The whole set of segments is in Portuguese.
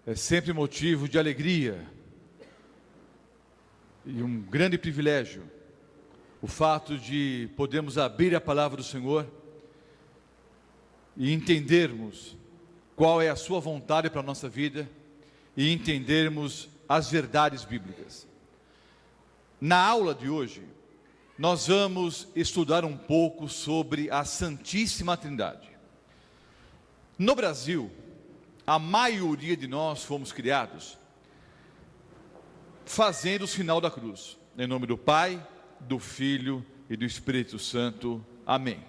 É sempre motivo de alegria e um grande privilégio o fato de podermos abrir a palavra do Senhor e entendermos qual é a sua vontade para a nossa vida e entendermos as verdades bíblicas. Na aula de hoje, nós vamos estudar um pouco sobre a Santíssima Trindade. No Brasil, a maioria de nós fomos criados fazendo o sinal da cruz, em nome do Pai, do Filho e do Espírito Santo. Amém.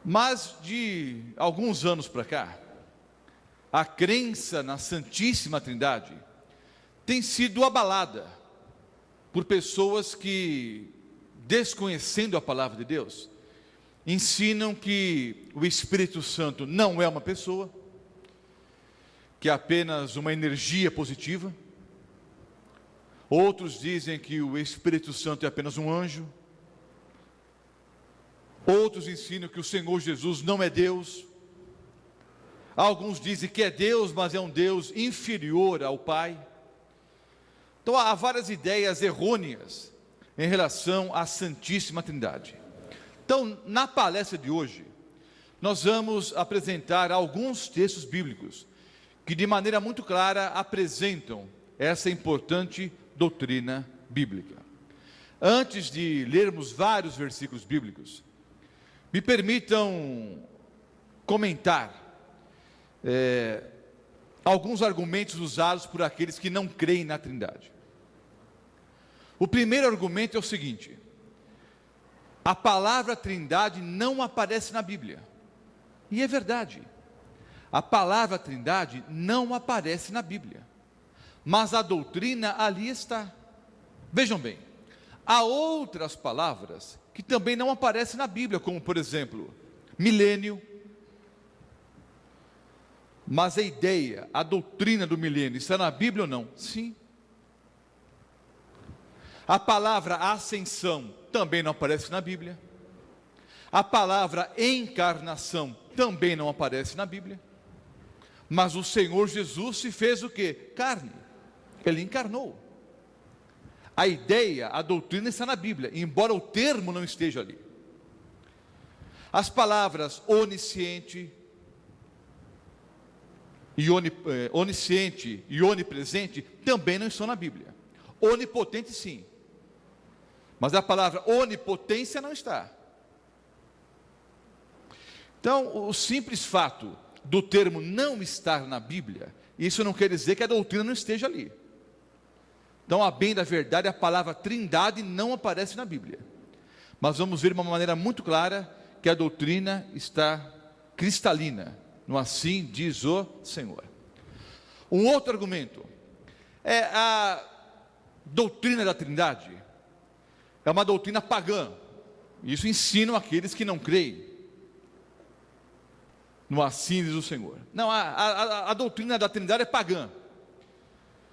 Mas de alguns anos para cá, a crença na Santíssima Trindade tem sido abalada por pessoas que, desconhecendo a palavra de Deus, ensinam que o Espírito Santo não é uma pessoa, que é apenas uma energia positiva. Outros dizem que o Espírito Santo é apenas um anjo. Outros ensinam que o Senhor Jesus não é Deus. Alguns dizem que é Deus, mas é um Deus inferior ao Pai. Então há várias ideias errôneas em relação à Santíssima Trindade. Então, na palestra de hoje, nós vamos apresentar alguns textos bíblicos que de maneira muito clara apresentam essa importante doutrina bíblica. Antes de lermos vários versículos bíblicos, me permitam comentar alguns argumentos usados por aqueles que não creem na Trindade. O primeiro argumento é o seguinte: a palavra Trindade não aparece na Bíblia. E é verdade. A palavra Trindade não aparece na Bíblia. Mas a doutrina ali está. Vejam bem, há outras palavras que também não aparecem na Bíblia, como por exemplo, milênio. Mas a ideia, a doutrina do milênio está na Bíblia ou não? Sim. A palavra ascensão também não aparece na Bíblia. A palavra encarnação também não aparece na Bíblia. Mas o Senhor Jesus se fez o quê? Carne. Ele encarnou. A ideia, a doutrina está na Bíblia, embora o termo não esteja ali. As palavras onisciente e onipresente também não estão na Bíblia. Onipotente sim, mas a palavra onipotência não está. Então, o simples fato do termo não estar na Bíblia, isso não quer dizer que a doutrina não esteja ali. Então, a bem da verdade, a palavra Trindade não aparece na Bíblia. Mas vamos ver de uma maneira muito clara que a doutrina está cristalina, no assim diz o Senhor. Um outro argumento é a doutrina da Trindade. É uma doutrina pagã. Isso ensinam aqueles que não creem no assim diz o Senhor. Não, a doutrina da Trindade é pagã.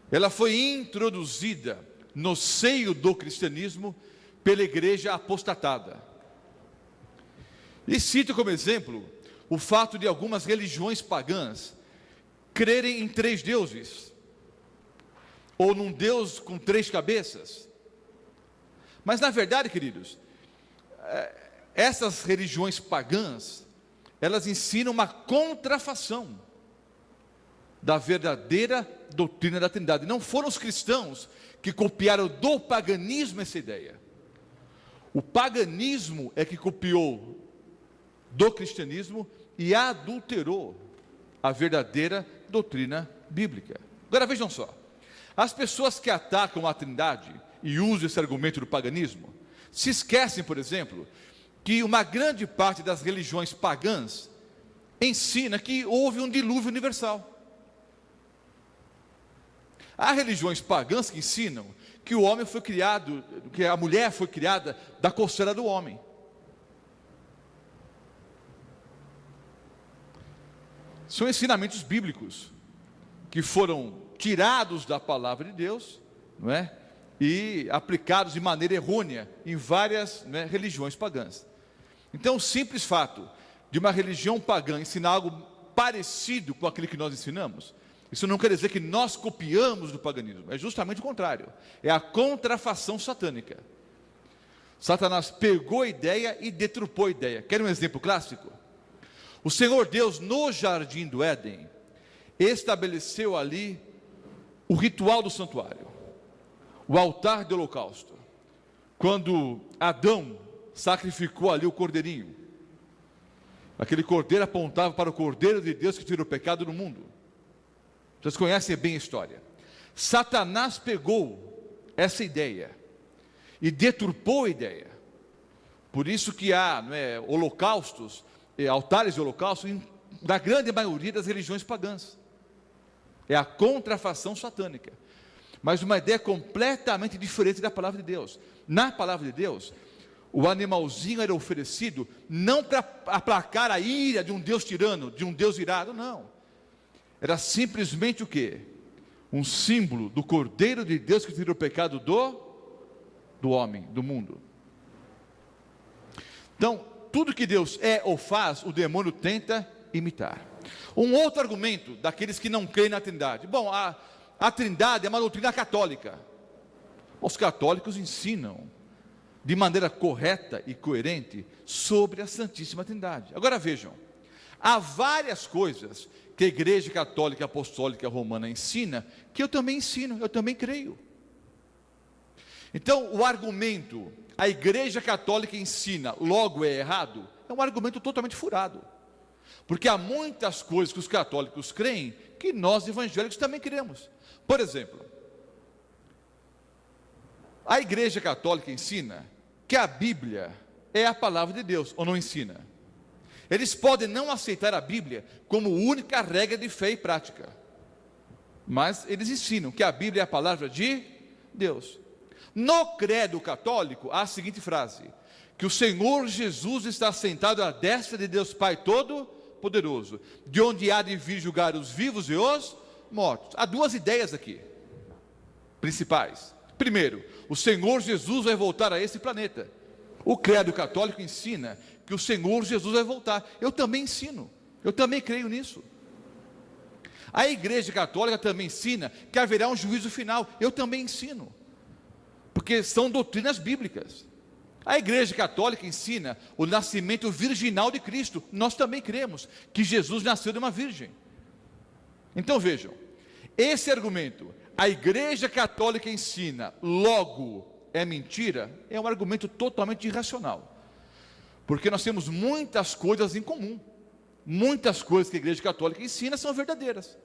Ela foi introduzida no seio do cristianismo pela igreja apostatada. E cito como exemplo o fato de algumas religiões pagãs crerem em 3 deuses, ou num Deus com 3 cabeças. Mas na verdade, queridos, essas religiões pagãs, elas ensinam uma contrafação da verdadeira doutrina da Trindade. Não foram os cristãos que copiaram do paganismo essa ideia. O paganismo é que copiou do cristianismo e adulterou a verdadeira doutrina bíblica. Agora vejam só, as pessoas que atacam a Trindade e usam esse argumento do paganismo, se esquecem, por exemplo, que uma grande parte das religiões pagãs ensina que houve um dilúvio universal. Há religiões pagãs que ensinam que o homem foi criado, que a mulher foi criada da coceira do homem. São ensinamentos bíblicos que foram tirados da palavra de Deus, não é? E aplicados de maneira errônea em várias, religiões pagãs. Então, o simples fato de uma religião pagã ensinar algo parecido com aquilo que nós ensinamos, isso não quer dizer que nós copiamos do paganismo, é justamente o contrário, é a contrafação satânica. Satanás pegou a ideia e deturpou a ideia. Quer um exemplo clássico? O Senhor Deus, no jardim do Éden, estabeleceu ali o ritual do santuário, o altar do holocausto. Quando Adão sacrificou ali o cordeirinho, aquele cordeiro apontava para o Cordeiro de Deus que tira o pecado do mundo. Vocês conhecem bem a história. Satanás pegou essa ideia e deturpou a ideia. Por isso que há holocaustos, altares de holocausto, na grande maioria das religiões pagãs. É a contrafação satânica. Mas uma ideia completamente diferente da palavra de Deus. Na palavra de Deus, o animalzinho era oferecido não para aplacar a ira de um Deus tirano, de um Deus irado, não. Era simplesmente o quê? Um símbolo do Cordeiro de Deus que tira o pecado do homem, do mundo. Então, tudo que Deus é ou faz, o demônio tenta imitar. Um outro argumento daqueles que não creem na Trindade. Bom, a Trindade é uma doutrina católica. Os católicos ensinam de maneira correta e coerente sobre a Santíssima Trindade. Agora vejam, há várias coisas que a Igreja Católica Apostólica Romana ensina, que eu também ensino, eu também creio. Então, o argumento, a Igreja Católica ensina, logo é errado, é um argumento totalmente furado. Porque há muitas coisas que os católicos creem, que nós evangélicos também cremos. Por exemplo, a Igreja Católica ensina que a Bíblia é a palavra de Deus, ou não ensina? Eles podem não aceitar a Bíblia como única regra de fé e prática, mas eles ensinam que a Bíblia é a palavra de Deus. No credo católico, há a seguinte frase: que o Senhor Jesus está sentado à destra de Deus Pai Todo-Poderoso, de onde há de vir julgar os vivos e os mortos. Há duas ideias aqui, principais. Primeiro, o Senhor Jesus vai voltar a esse planeta. O credo católico ensina que o Senhor Jesus vai voltar. Eu também ensino, eu também creio nisso. A Igreja Católica também ensina que haverá um juízo final. Eu também ensino, porque são doutrinas bíblicas. A Igreja Católica ensina o nascimento virginal de Cristo. Nós também cremos que Jesus nasceu de uma virgem. Então vejam, esse argumento, a Igreja Católica ensina, logo é mentira, é um argumento totalmente irracional. Porque nós temos muitas coisas em comum. Muitas coisas que a Igreja Católica ensina são verdadeiras.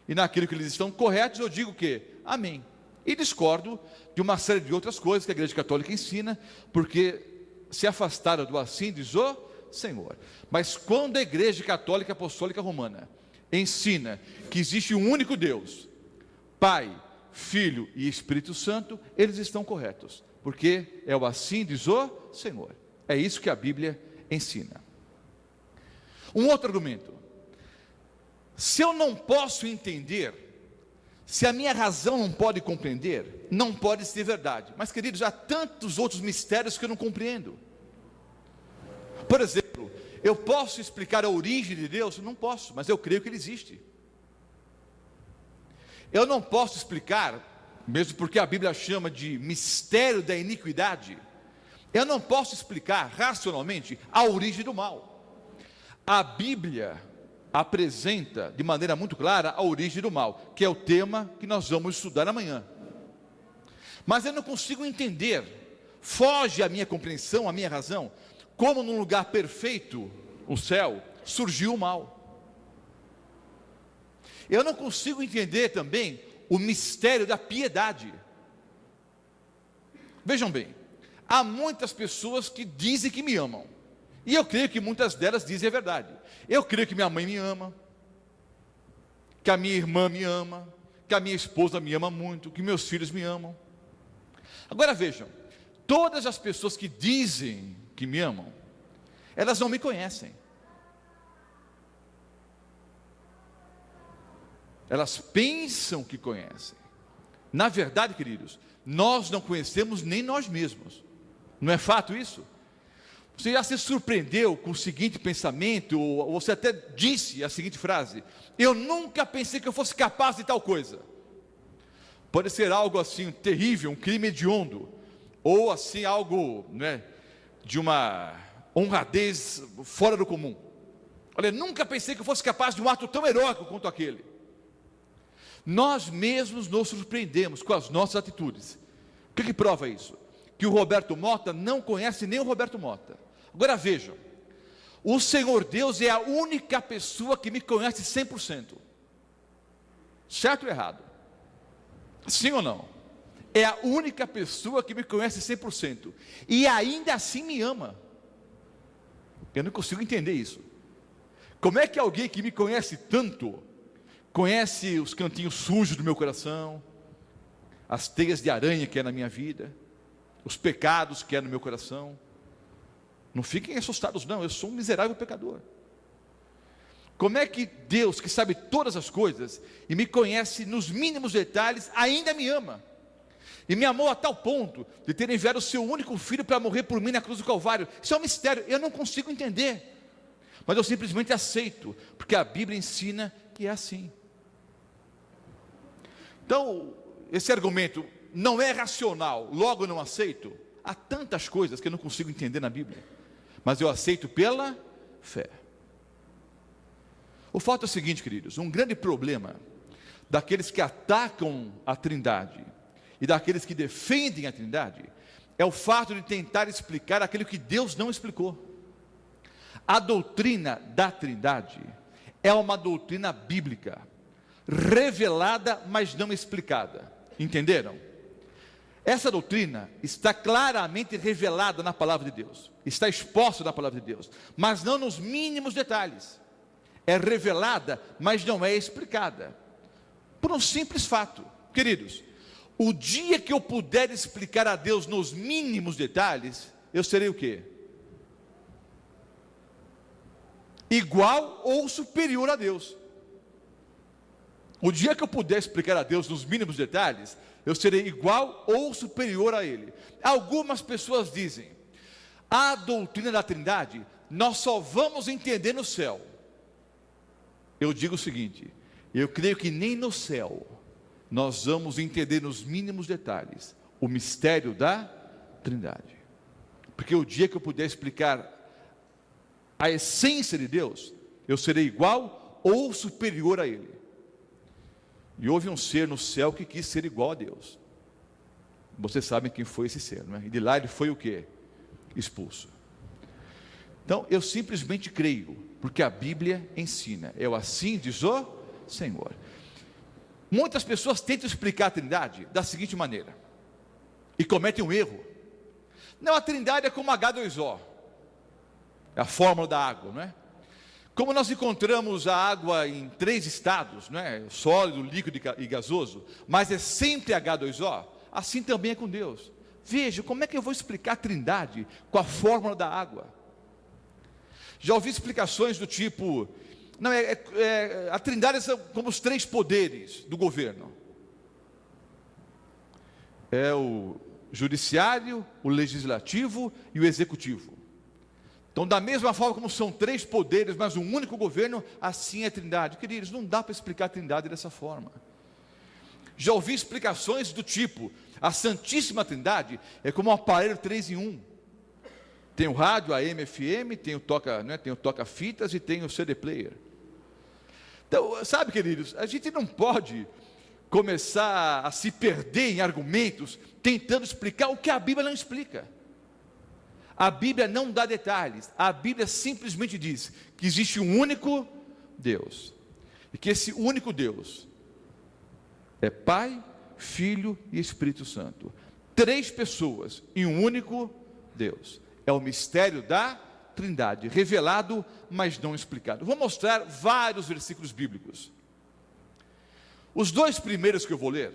E naquilo que eles estão corretos, eu digo que amém. E discordo de uma série de outras coisas que a Igreja Católica ensina, porque se afastaram do assim diz o Senhor. Mas quando a Igreja Católica Apostólica Romana ensina que existe um único Deus, Pai, Filho e Espírito Santo, eles estão corretos, porque é o assim diz o Senhor. É isso que a Bíblia ensina. Um outro argumento: se eu não posso entender, se a minha razão não pode compreender, não pode ser verdade. Mas, queridos, há tantos outros mistérios que eu não compreendo. Por exemplo, eu posso explicar a origem de Deus? Não posso, mas eu creio que Ele existe. Eu não posso explicar, mesmo porque a Bíblia chama de mistério da iniquidade, eu não posso explicar racionalmente a origem do mal. A Bíblia apresenta de maneira muito clara a origem do mal, que é o tema que nós vamos estudar amanhã. Mas eu não consigo entender, foge à minha compreensão, à minha razão, como num lugar perfeito, o céu, surgiu o mal. Eu não consigo entender também o mistério da piedade. Vejam bem, há muitas pessoas que dizem que me amam, e eu creio que muitas delas dizem a verdade. Eu creio que minha mãe me ama, que a minha irmã me ama, que a minha esposa me ama muito, que meus filhos me amam. Agora vejam, todas as pessoas que dizem que me amam, elas não me conhecem. Elas pensam que conhecem. Na verdade, queridos, nós não conhecemos nem nós mesmos. Não é fato isso? Você já se surpreendeu com o seguinte pensamento, ou você até disse a seguinte frase: eu nunca pensei que eu fosse capaz de tal coisa. Pode ser algo assim terrível, um crime hediondo, ou assim algo, né, de uma honradez fora do comum. Olha, nunca pensei que eu fosse capaz de um ato tão heróico quanto aquele. Nós mesmos nos surpreendemos com as nossas atitudes. O que prova isso? Que o Roberto Mota não conhece nem o Roberto Mota. Agora vejam, o Senhor Deus é a única pessoa que me conhece 100%. Certo ou errado? Sim ou não? É a única pessoa que me conhece 100%. E ainda assim me ama. Eu não consigo entender isso. Como é que alguém que me conhece tanto, conhece os cantinhos sujos do meu coração, as teias de aranha que é na minha vida, os pecados que é no meu coração? Não fiquem assustados não, eu sou um miserável pecador. Como é que Deus, que sabe todas as coisas, e me conhece nos mínimos detalhes, ainda me ama? E me amou a tal ponto, de ter enviado o seu único filho para morrer por mim na cruz do Calvário. Isso é um mistério, eu não consigo entender. Mas eu simplesmente aceito, porque a Bíblia ensina que é assim. Então, esse argumento não é racional, logo eu não aceito. Há tantas coisas que eu não consigo entender na Bíblia, mas eu aceito pela fé. O fato é o seguinte, queridos: um grande problema daqueles que atacam a Trindade e daqueles que defendem a Trindade é o fato de tentar explicar aquilo que Deus não explicou. A doutrina da Trindade é uma doutrina bíblica, revelada, mas não explicada. Entenderam? Essa doutrina está claramente revelada na palavra de Deus, está exposta na palavra de Deus, mas não nos mínimos detalhes. É revelada, mas não é explicada, por um simples fato. Queridos, o dia que eu puder explicar a Deus nos mínimos detalhes, eu serei o quê? Igual ou superior a Deus. O dia que eu puder explicar a Deus nos mínimos detalhes, eu serei igual ou superior a Ele. Algumas pessoas dizem: a doutrina da Trindade nós só vamos entender no céu. Eu digo o seguinte: eu creio que nem no céu nós vamos entender nos mínimos detalhes o mistério da Trindade. Porque o dia que eu puder explicar a essência de Deus, eu serei igual ou superior a Ele. E houve um ser no céu que quis ser igual a Deus. Vocês sabem quem foi esse ser, não é? E de lá ele foi o quê? Expulso. Então eu simplesmente creio, porque a Bíblia ensina. Eu assim diz o Senhor. Muitas pessoas tentam explicar a Trindade da seguinte maneira, e cometem um erro. Não, a Trindade é como H2O, é a fórmula da água, não é? Como nós encontramos a água em 3 estados, não é? Sólido, líquido e gasoso, mas é sempre H2O, assim também é com Deus. Veja, como é que eu vou explicar a Trindade com a fórmula da água? Já ouvi explicações do tipo: não, a Trindade são como os 3 poderes do governo. É o judiciário, o legislativo e o executivo. Então, da mesma forma como são 3 poderes, mas um único governo, assim é a Trindade. Queridos, não dá para explicar a Trindade dessa forma. Já ouvi explicações do tipo: a Santíssima Trindade é como um aparelho 3 em 1. Tem o rádio, a AM, FM, tem o toca-fitas e tem o CD player. Então, sabe, queridos, a gente não pode começar a se perder em argumentos tentando explicar o que a Bíblia não explica. A Bíblia não dá detalhes, a Bíblia simplesmente diz que existe um único Deus, e que esse único Deus é Pai, Filho e Espírito Santo, 3 pessoas em um único Deus. É o mistério da Trindade, revelado, mas não explicado. Vou mostrar vários versículos bíblicos. Os 2 primeiros que eu vou ler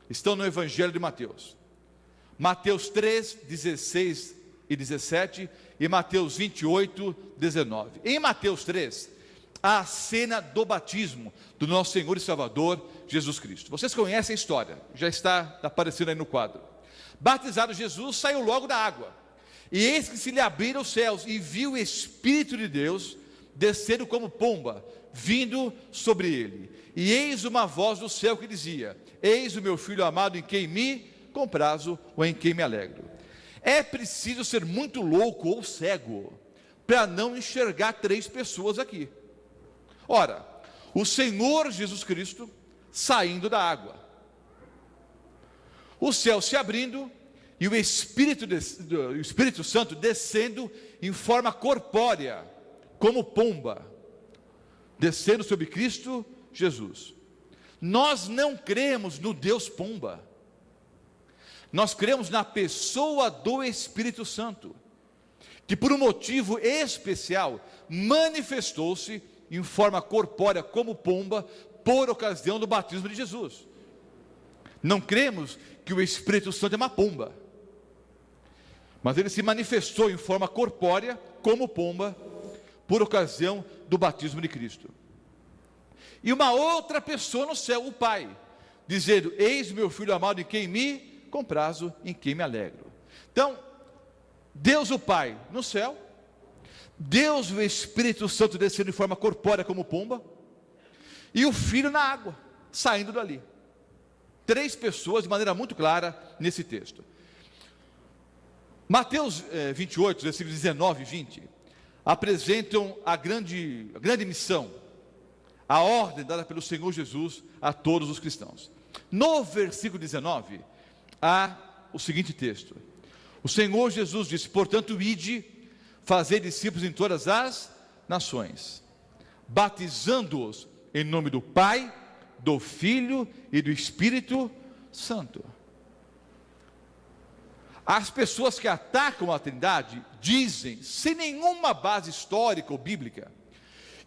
estão no Evangelho de Mateus. Mateus 3, 16 e 17 e Mateus 28, 19. Em Mateus 3, há a cena do batismo do nosso Senhor e Salvador Jesus Cristo. Vocês conhecem a história, já está aparecendo aí no quadro. Batizado Jesus, saiu logo da água. E eis que se lhe abriram os céus, e viu o Espírito de Deus descendo como pomba, vindo sobre ele. E eis uma voz do céu que dizia: eis o meu filho amado, em quem me comprazo, ou em quem me alegro. É preciso ser muito louco ou cego para não enxergar três pessoas aqui. Ora, o Senhor Jesus Cristo saindo da água, o céu se abrindo e o Espírito Santo descendo em forma corpórea, como pomba, descendo sobre Cristo Jesus. Nós não cremos no Deus pomba, nós cremos na pessoa do Espírito Santo, que por um motivo especial manifestou-se em forma corpórea como pomba por ocasião do batismo de Jesus. Não cremos que o Espírito Santo é uma pomba, mas ele se manifestou em forma corpórea como pomba por ocasião do batismo de Cristo. E uma outra pessoa no céu, o Pai, dizendo: eis o meu filho amado, em quem me comprazo, em quem me alegro. Então, Deus o Pai no céu, Deus o Espírito Santo descendo em forma corpórea como pomba, e o Filho na água, saindo dali. Três pessoas de maneira muito clara nesse texto. Mateus 28, versículos 19 e 20, apresentam a grande missão, a ordem dada pelo Senhor Jesus a todos os cristãos. No versículo 19, há o seguinte texto: o Senhor Jesus disse: portanto, ide, fazei discípulos em todas as nações, batizando-os em nome do Pai, do Filho e do Espírito Santo. As pessoas que atacam a Trindade dizem, sem nenhuma base histórica ou bíblica,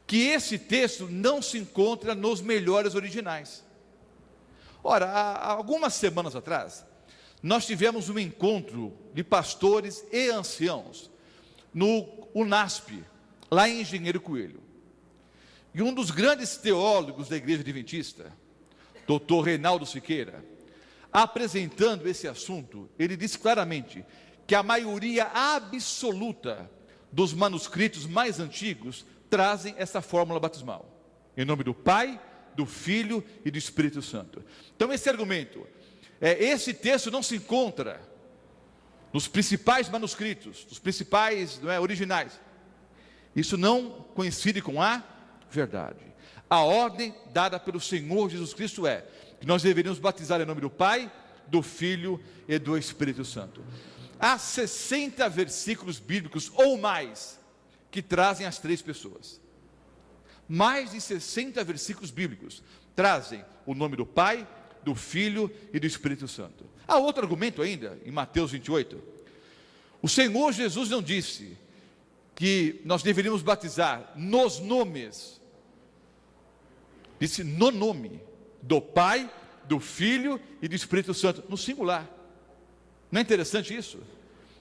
que esse texto não se encontra nos melhores originais. Ora, há algumas semanas atrás, nós tivemos um encontro de pastores e anciãos no UNASP, lá em Engenheiro Coelho. E um dos grandes teólogos da Igreja Adventista, Dr. Reinaldo Siqueira, apresentando esse assunto, ele disse claramente que a maioria absoluta dos manuscritos mais antigos trazem essa fórmula batismal, em nome do Pai, do Filho e do Espírito Santo. Então esse argumento, esse texto não se encontra nos principais manuscritos, dos principais originais, isso não coincide com a verdade. A ordem dada pelo Senhor Jesus Cristo é que nós deveríamos batizar em nome do Pai, do Filho e do Espírito Santo. Há 60 versículos bíblicos ou mais que trazem as três pessoas. Mais de 60 versículos bíblicos trazem o nome do Pai, do Filho e do Espírito Santo. Há outro argumento ainda, em Mateus 28. O Senhor Jesus não disse que nós deveríamos batizar nos nomes, disse no nome do Pai, do Filho e do Espírito Santo, no singular. Não é interessante isso?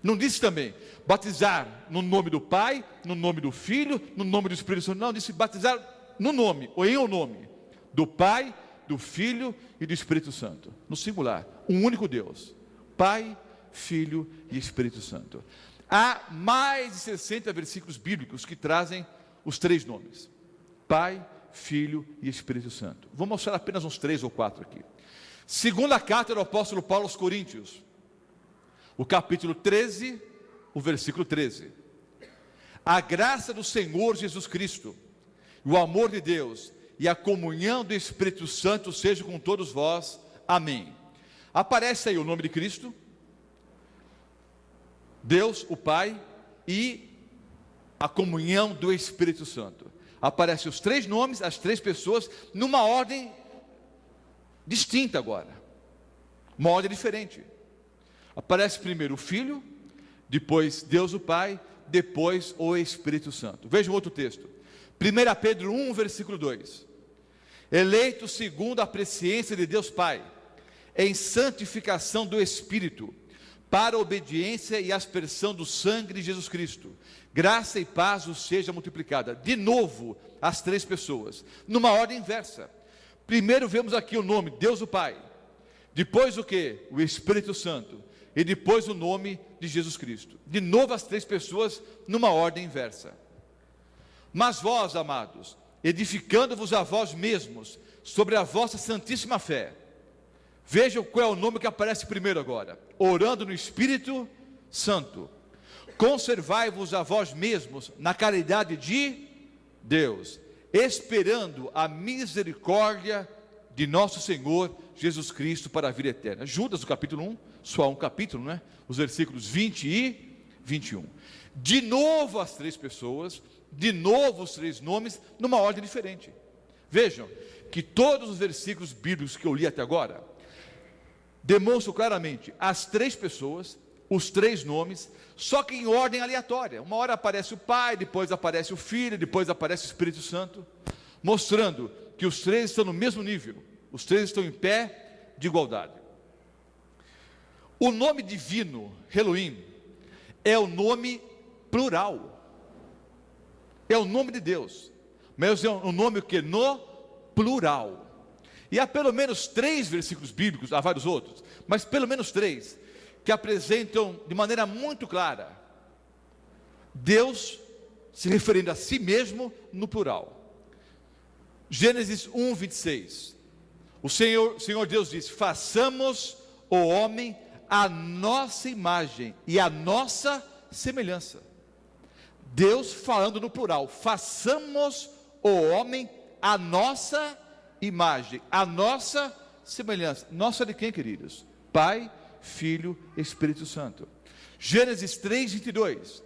Não disse também batizar no nome do Pai, no nome do Filho, no nome do Espírito Santo. Não, disse batizar no nome, ou em o nome do Pai, do Filho e do Espírito Santo, no singular, um único Deus, Pai, Filho e Espírito Santo. Há mais de 60 versículos bíblicos que trazem os três nomes, Pai, Filho e Espírito Santo. Vou mostrar apenas uns 3 ou 4 aqui. Segunda carta do apóstolo Paulo aos Coríntios, o capítulo 13, o versículo 13. A graça do Senhor Jesus Cristo, o amor de Deus e a comunhão do Espírito Santo seja com todos vós. Amém. Aparece aí o nome de Cristo, Deus, o Pai, e a comunhão do Espírito Santo. Aparecem os três nomes, as três pessoas, numa ordem distinta agora, uma ordem diferente. Aparece primeiro o Filho, depois Deus o Pai, depois o Espírito Santo. Veja um outro texto, 1 Pedro 1, versículo 2. Eleito segundo a presciência de Deus Pai, em santificação do Espírito, para a obediência e aspersão do sangue de Jesus Cristo, graça e paz os seja multiplicada. De novo, as três pessoas, numa ordem inversa. Primeiro vemos aqui o nome, Deus o Pai, depois o que? O Espírito Santo, e depois o nome de de Jesus Cristo. De novo as três pessoas numa ordem inversa. Mas vós, amados, edificando-vos a vós mesmos sobre a vossa santíssima fé. Vejam qual é o nome que aparece primeiro agora. Orando no Espírito Santo. Conservai-vos a vós mesmos na caridade de Deus, esperando a misericórdia de nosso Senhor Jesus Cristo para a vida eterna. Judas, o capítulo 1, só um capítulo, né? Os versículos 20 e 21. De novo as três pessoas, de novo os três nomes, numa ordem diferente. Vejam que todos os versículos bíblicos que eu li até agora demonstram claramente as três pessoas, os três nomes, só que em ordem aleatória. Uma hora aparece o Pai, depois aparece o Filho, depois aparece o Espírito Santo, mostrando que os três estão no mesmo nível, os três estão em pé de igualdade. O nome divino, Elohim, é o nome plural, é o nome de Deus, mas é um nome que no plural. E há pelo menos 3 versículos bíblicos, há vários outros, mas pelo menos 3, que apresentam de maneira muito clara Deus se referindo a si mesmo no plural. Gênesis 1, 26. O Senhor Deus disse: façamos o homem a nossa imagem e a nossa semelhança. Deus falando no plural: façamos o homem a nossa imagem, a nossa semelhança. Nossa de quem, queridos? Pai, Filho, Espírito Santo. Gênesis 3, 22.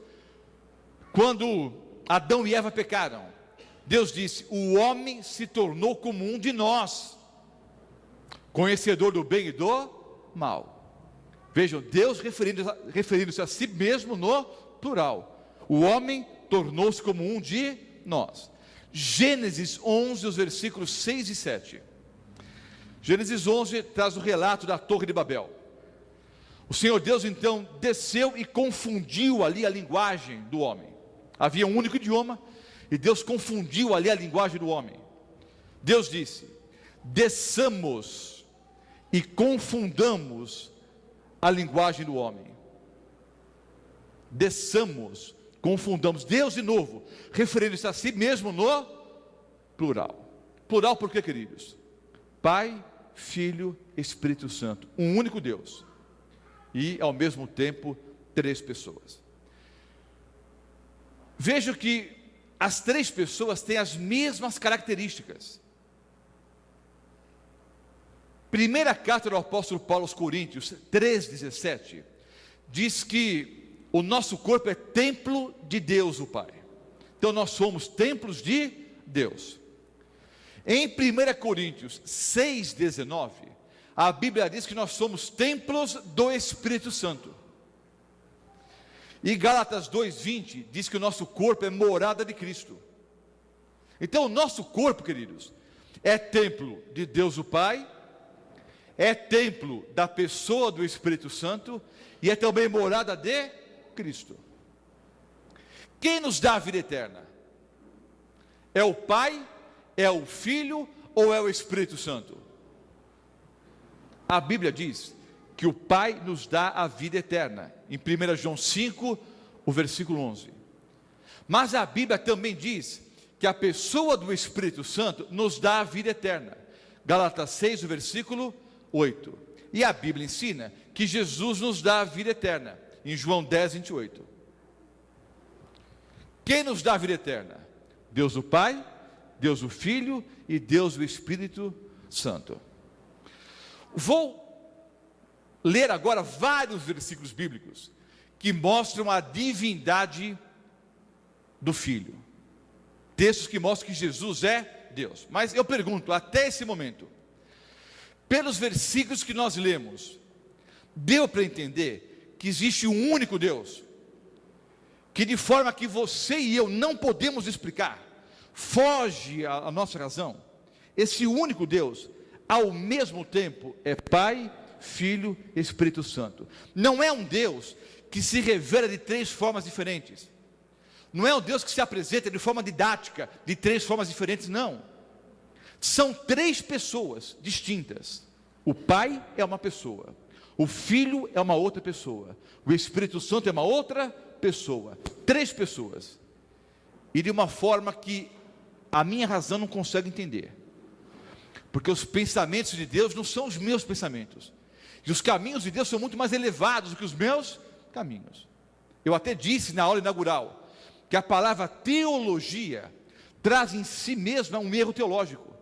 Quando Adão e Eva pecaram, Deus disse: o homem se tornou como um de nós, conhecedor do bem e do mal. Vejam, Deus referindo-se a si mesmo no plural. O homem tornou-se como um de nós. Gênesis 11, os versículos 6 e 7. Gênesis 11 traz o relato da Torre de Babel. O Senhor Deus então desceu e confundiu ali a linguagem do homem. Havia um único idioma e Deus confundiu ali a linguagem do homem. Deus disse: desçamos e confundamos a linguagem do homem. Desçamos, confundamos. Deus de novo, referindo-se a si mesmo no plural. Plural por quê, queridos? Pai, Filho, Espírito Santo, um único Deus. E ao mesmo tempo 3 pessoas. Vejo que as 3 pessoas têm as mesmas características. Primeira carta do apóstolo Paulo aos Coríntios 3,17 diz que o nosso corpo é templo de Deus o Pai. Então nós somos templos de Deus. Em 1 Coríntios 6,19 a Bíblia diz que nós somos templos do Espírito Santo. E Gálatas 2,20 diz que o nosso corpo é morada de Cristo. Então o nosso corpo, queridos, é templo de Deus o Pai, é templo da pessoa do Espírito Santo e é também morada de Cristo. Quem nos dá a vida eterna? É o Pai, é o Filho ou é o Espírito Santo? A Bíblia diz que o Pai nos dá a vida eterna, em 1 João 5, o versículo 11. Mas a Bíblia também diz que a pessoa do Espírito Santo nos dá a vida eterna, Gálatas 6, o versículo 8. E a Bíblia ensina que Jesus nos dá a vida eterna, em João 10, 28. Quem nos dá a vida eterna? Deus o Pai, Deus o Filho e Deus o Espírito Santo. Vou ler agora vários versículos bíblicos que mostram a divindade do Filho. Textos que mostram que Jesus é Deus. Mas eu pergunto, até esse momento, pelos versículos que nós lemos, deu para entender que existe um único Deus, que de forma que você e eu não podemos explicar, foge à nossa razão. Esse único Deus, ao mesmo tempo, é Pai, Filho e Espírito Santo. Não é um Deus que se revela de 3 formas diferentes. Não é um Deus que se apresenta de forma didática, de 3 formas diferentes, não. São 3 pessoas distintas. O Pai é uma pessoa, O Filho é uma outra pessoa, o Espírito Santo é uma outra pessoa, 3 pessoas, e de uma forma que a minha razão não consegue entender, porque os pensamentos de Deus não são os meus pensamentos, e os caminhos de Deus são muito mais elevados do que os meus caminhos. Eu até disse na aula inaugural, que a palavra teologia traz em si mesma um erro teológico.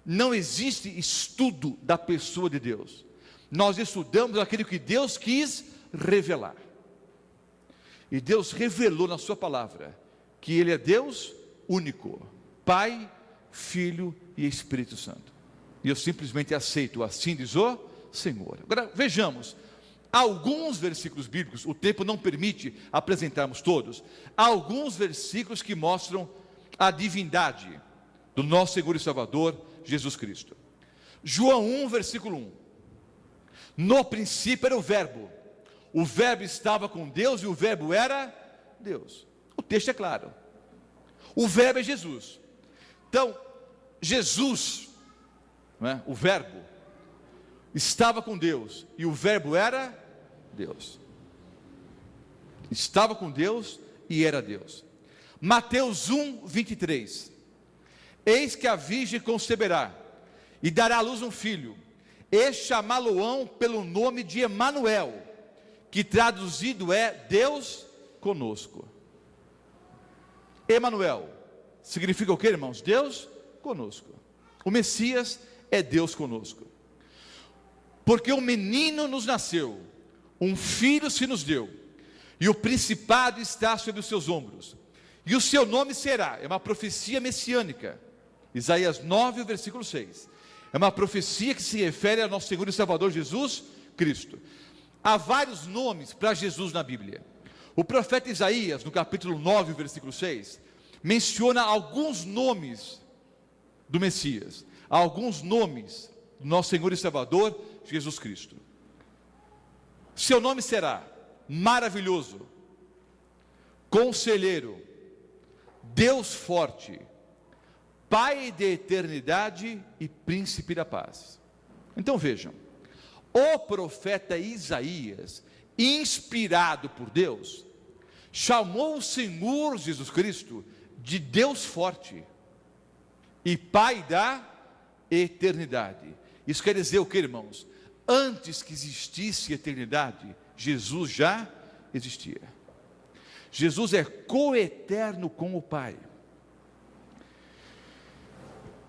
Não existe estudo da pessoa de Deus, nós estudamos aquilo que Deus quis revelar, e Deus revelou na sua palavra, que Ele é Deus único, Pai, Filho e Espírito Santo, e eu simplesmente aceito, assim diz o Senhor. Agora vejamos, alguns versículos bíblicos, o tempo não permite apresentarmos todos, alguns versículos que mostram a divindade do nosso Senhor e Salvador, Jesus Cristo. João 1, versículo 1, no princípio era o verbo estava com Deus e o verbo era Deus. O texto é claro, o verbo é Jesus. Então, Jesus, não é? O verbo estava com Deus e o verbo era Deus. Estava com Deus e era Deus. Mateus 1, 23. Eis que a virgem conceberá e dará à luz um filho, e chamá-lo-ão pelo nome de Emanuel, que traduzido é Deus conosco. Emanuel significa o que, irmãos? Deus conosco. O Messias é Deus conosco. Porque um menino nos nasceu, um filho se nos deu, e o principado está sobre os seus ombros, e o seu nome será, é uma profecia messiânica, Isaías 9, versículo 6, é uma profecia que se refere ao nosso Senhor e Salvador Jesus Cristo. Há vários nomes para Jesus na Bíblia. O profeta Isaías, no capítulo 9, versículo 6, menciona alguns nomes do Messias, alguns nomes do nosso Senhor e Salvador Jesus Cristo. Seu nome será Maravilhoso, Conselheiro, Deus Forte, Pai de Eternidade e Príncipe da Paz. Então vejam, o profeta Isaías, inspirado por Deus, chamou o Senhor Jesus Cristo de Deus Forte e Pai da Eternidade. Isso quer dizer o que, irmãos? Antes que existisse eternidade, Jesus já existia. Jesus é coeterno com o Pai.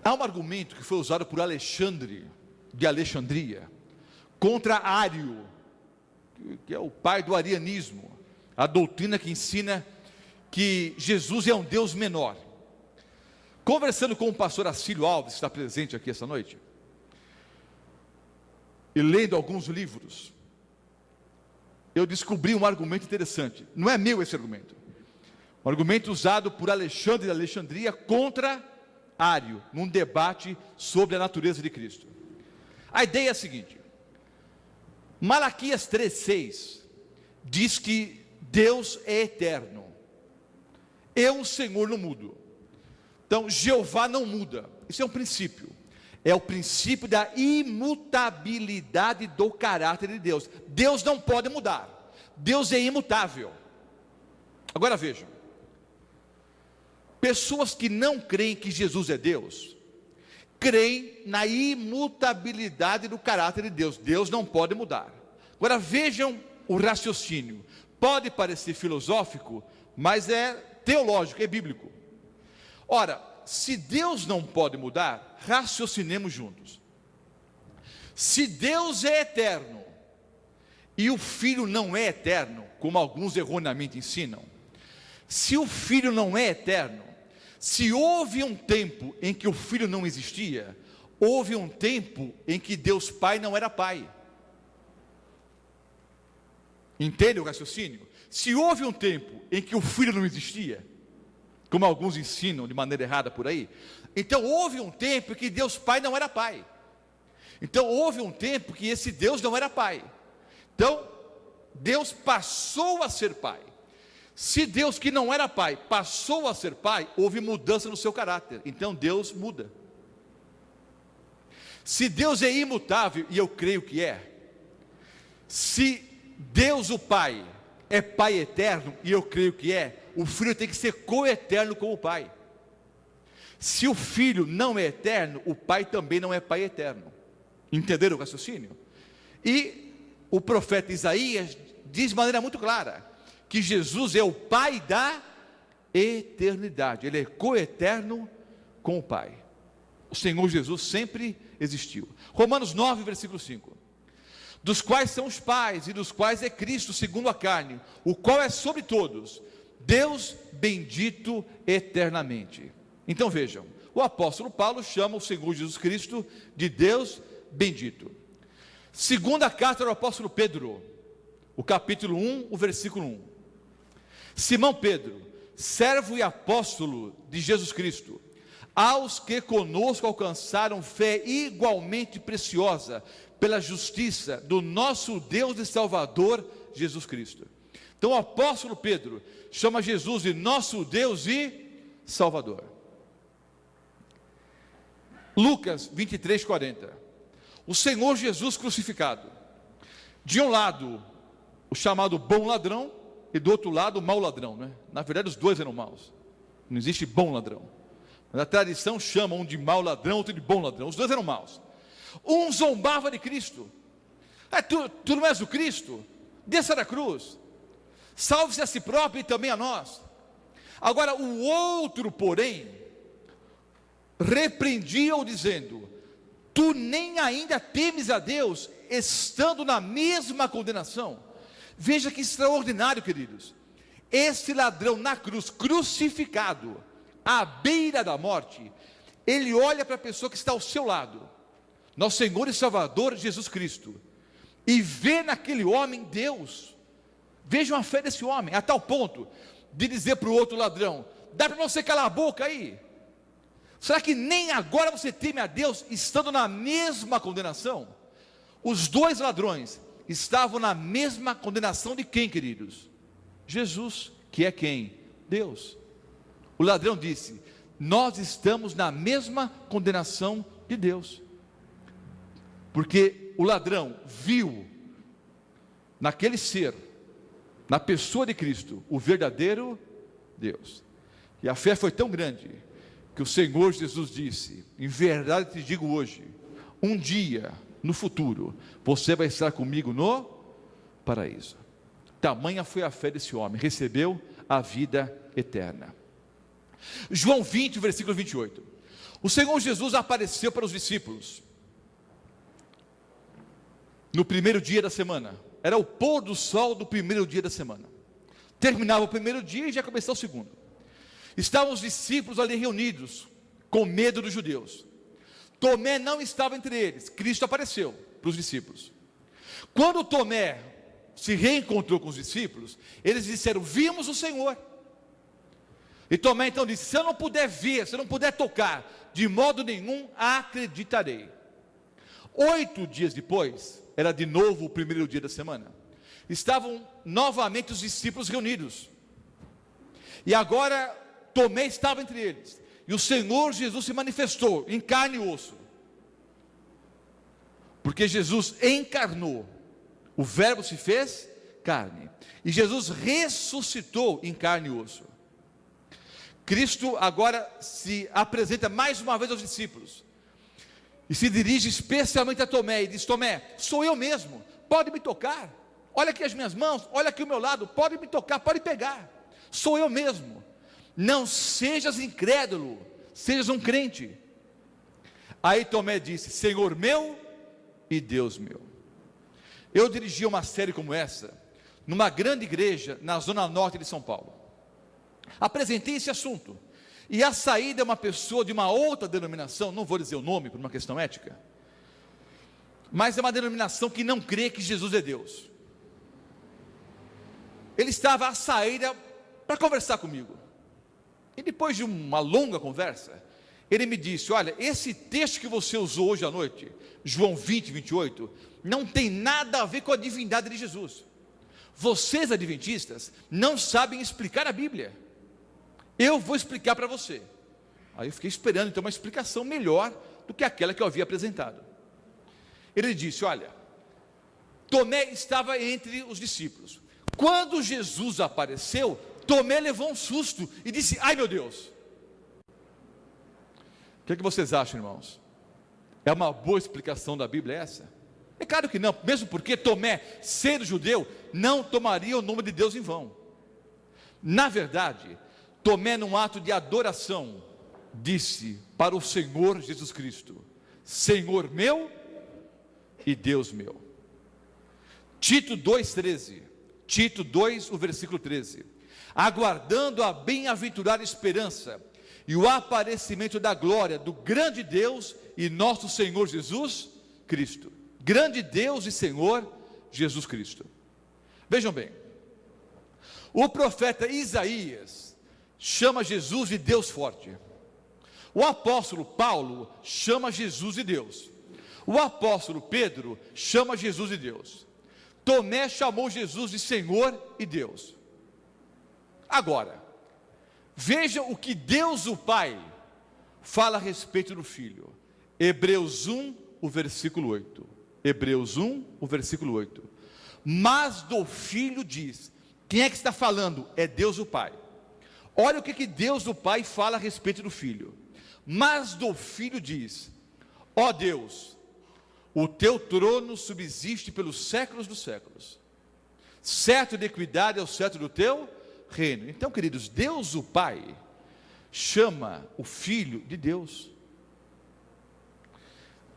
Há um argumento que foi usado por Alexandre, de Alexandria, contra Ário, que é o pai do arianismo, a doutrina que ensina que Jesus é um Deus menor. Conversando com o pastor Acílio Alves, que está presente aqui essa noite, e lendo alguns livros, eu descobri um argumento interessante. Não é meu esse argumento, um argumento usado por Alexandre de Alexandria contra Ário, num debate sobre a natureza de Cristo. A ideia é a seguinte: Malaquias 3,6 diz que Deus é eterno, eu, o Senhor, não mudo. Então, Jeová não muda. Isso é um princípio, é o princípio da imutabilidade do caráter de Deus. Deus não pode mudar, Deus é imutável. Agora vejam, pessoas que não creem que Jesus é Deus, creem na imutabilidade do caráter de Deus. Deus não pode mudar. Agora vejam o raciocínio. Pode parecer filosófico, mas é teológico, é bíblico. Ora, se Deus não pode mudar, raciocinemos juntos. Se Deus é eterno e o Filho não é eterno, como alguns erroneamente ensinam, se o Filho não é eterno, se houve um tempo em que o Filho não existia, houve um tempo em que Deus Pai não era Pai. Entende o raciocínio? Se houve um tempo em que o Filho não existia, como alguns ensinam de maneira errada por aí, então houve um tempo em que Deus Pai não era Pai. Então houve um tempo que esse Deus não era Pai. Então Deus passou a ser Pai. Se Deus, que não era Pai, passou a ser Pai, houve mudança no seu caráter. Então Deus muda. Se Deus é imutável, e eu creio que é, Se Deus o Pai é Pai eterno, e eu creio que é, o Filho tem que ser coeterno com o Pai. Se o Filho não é eterno, o Pai também não é Pai eterno. Entenderam o raciocínio? E o profeta Isaías diz de maneira muito clara que Jesus é o Pai da eternidade. Ele é coeterno com o Pai. O Senhor Jesus sempre existiu. Romanos 9, versículo 5. Dos quais são os pais, e dos quais é Cristo segundo a carne, o qual é sobre todos, Deus bendito eternamente. Então vejam, o apóstolo Paulo chama o Senhor Jesus Cristo de Deus bendito. Segunda carta do apóstolo Pedro, o capítulo 1, o versículo 1. Simão Pedro, servo e apóstolo de Jesus Cristo, aos que conosco alcançaram fé igualmente preciosa, pela justiça do nosso Deus e Salvador, Jesus Cristo. Então o apóstolo Pedro chama Jesus de nosso Deus e Salvador. Lucas 23, 40. O Senhor Jesus crucificado. De um lado, o chamado bom ladrão, e do outro lado, o mau ladrão, né? Na verdade, os dois eram maus. Não existe bom ladrão. Mas a tradição chama um de mau ladrão, outro de bom ladrão. Os dois eram maus. Um zombava de Cristo. Tu não és o Cristo? Desça da cruz. Salve-se a si próprio e também a nós. Agora, o outro, porém, repreendia-o dizendo: tu nem ainda temes a Deus, estando na mesma condenação. Veja que extraordinário, queridos. Esse ladrão na cruz, crucificado, à beira da morte, ele olha para a pessoa que está ao seu lado, nosso Senhor e Salvador Jesus Cristo, e vê naquele homem Deus. Vejam a fé desse homem, a tal ponto de dizer para o outro ladrão: dá para você calar a boca aí? Será que nem agora você teme a Deus, estando na mesma condenação? Os dois ladrões estavam na mesma condenação de quem, queridos? Jesus, que é quem? Deus. O ladrão disse: nós estamos na mesma condenação de Deus, porque o ladrão viu naquele ser, na pessoa de Cristo, o verdadeiro Deus. E a fé foi tão grande que o Senhor Jesus disse: em verdade te digo hoje, um dia no futuro você vai estar comigo no paraíso. Tamanha foi a fé desse homem, recebeu a vida eterna. João 20, versículo 28. O Senhor Jesus apareceu para os discípulos no primeiro dia da semana. Era o pôr do sol do primeiro dia da semana. Terminava o primeiro dia e já começava o segundo. Estavam os discípulos ali reunidos, com medo dos judeus. Tomé não estava entre eles. Cristo apareceu para os discípulos. Quando Tomé se reencontrou com os discípulos, eles disseram: vimos o Senhor. E Tomé então disse: se eu não puder ver, se eu não puder tocar, de modo nenhum acreditarei. 8 dias depois, era de novo o primeiro dia da semana, estavam novamente os discípulos reunidos, e agora Tomé estava entre eles, e o Senhor Jesus se manifestou em carne e osso, porque Jesus encarnou, o verbo se fez carne, e Jesus ressuscitou em carne e osso. Cristo agora se apresenta mais uma vez aos discípulos, e se dirige especialmente a Tomé, e diz: Tomé, sou eu mesmo, pode me tocar, olha aqui as minhas mãos, olha aqui o meu lado, pode me tocar, pode pegar, sou eu mesmo, não sejas incrédulo, sejas um crente. Aí Tomé disse: Senhor meu e Deus meu. Eu dirigi uma série como essa, numa grande igreja, na zona norte de São Paulo, apresentei esse assunto, e a saída é uma pessoa de uma outra denominação, não vou dizer o nome por uma questão ética, mas é uma denominação que não crê que Jesus é Deus. Ele estava à saída para conversar comigo, e depois de uma longa conversa, ele me disse: olha, esse texto que você usou hoje à noite, João 20, 28, não tem nada a ver com a divindade de Jesus. Vocês adventistas não sabem explicar a Bíblia, eu vou explicar para você. Aí eu fiquei esperando então uma explicação melhor do que aquela que eu havia apresentado. Ele disse: olha, Tomé estava entre os discípulos. Quando Jesus apareceu, Tomé levou um susto e disse: ai meu Deus! O que é que vocês acham, irmãos? É uma boa explicação da Bíblia essa? É claro que não, mesmo porque Tomé, sendo judeu, não tomaria o nome de Deus em vão. Na verdade, Tomé, num ato de adoração, disse para o Senhor Jesus Cristo: Senhor meu e Deus meu. Tito 2,13, Tito 2, o versículo 13: aguardando a bem-aventurada esperança e o aparecimento da glória do grande Deus e nosso Senhor Jesus Cristo. Grande Deus e Senhor Jesus Cristo. Vejam bem, o profeta Isaías chama Jesus de Deus forte. O apóstolo Paulo chama Jesus de Deus. O apóstolo Pedro chama Jesus de Deus. Tomé chamou Jesus de Senhor e Deus. Agora, veja o que Deus o Pai fala a respeito do Filho. Hebreus 1, o versículo 8. Hebreus 1, o versículo 8. Mas do Filho diz. Quem é que está falando? É Deus o Pai. Olha o que Deus o Pai fala a respeito do Filho. Mas do Filho diz: ó Deus, o teu trono subsiste pelos séculos dos séculos, certo de equidade é o cetro do teu reino. Então, queridos, Deus o Pai chama o Filho de Deus.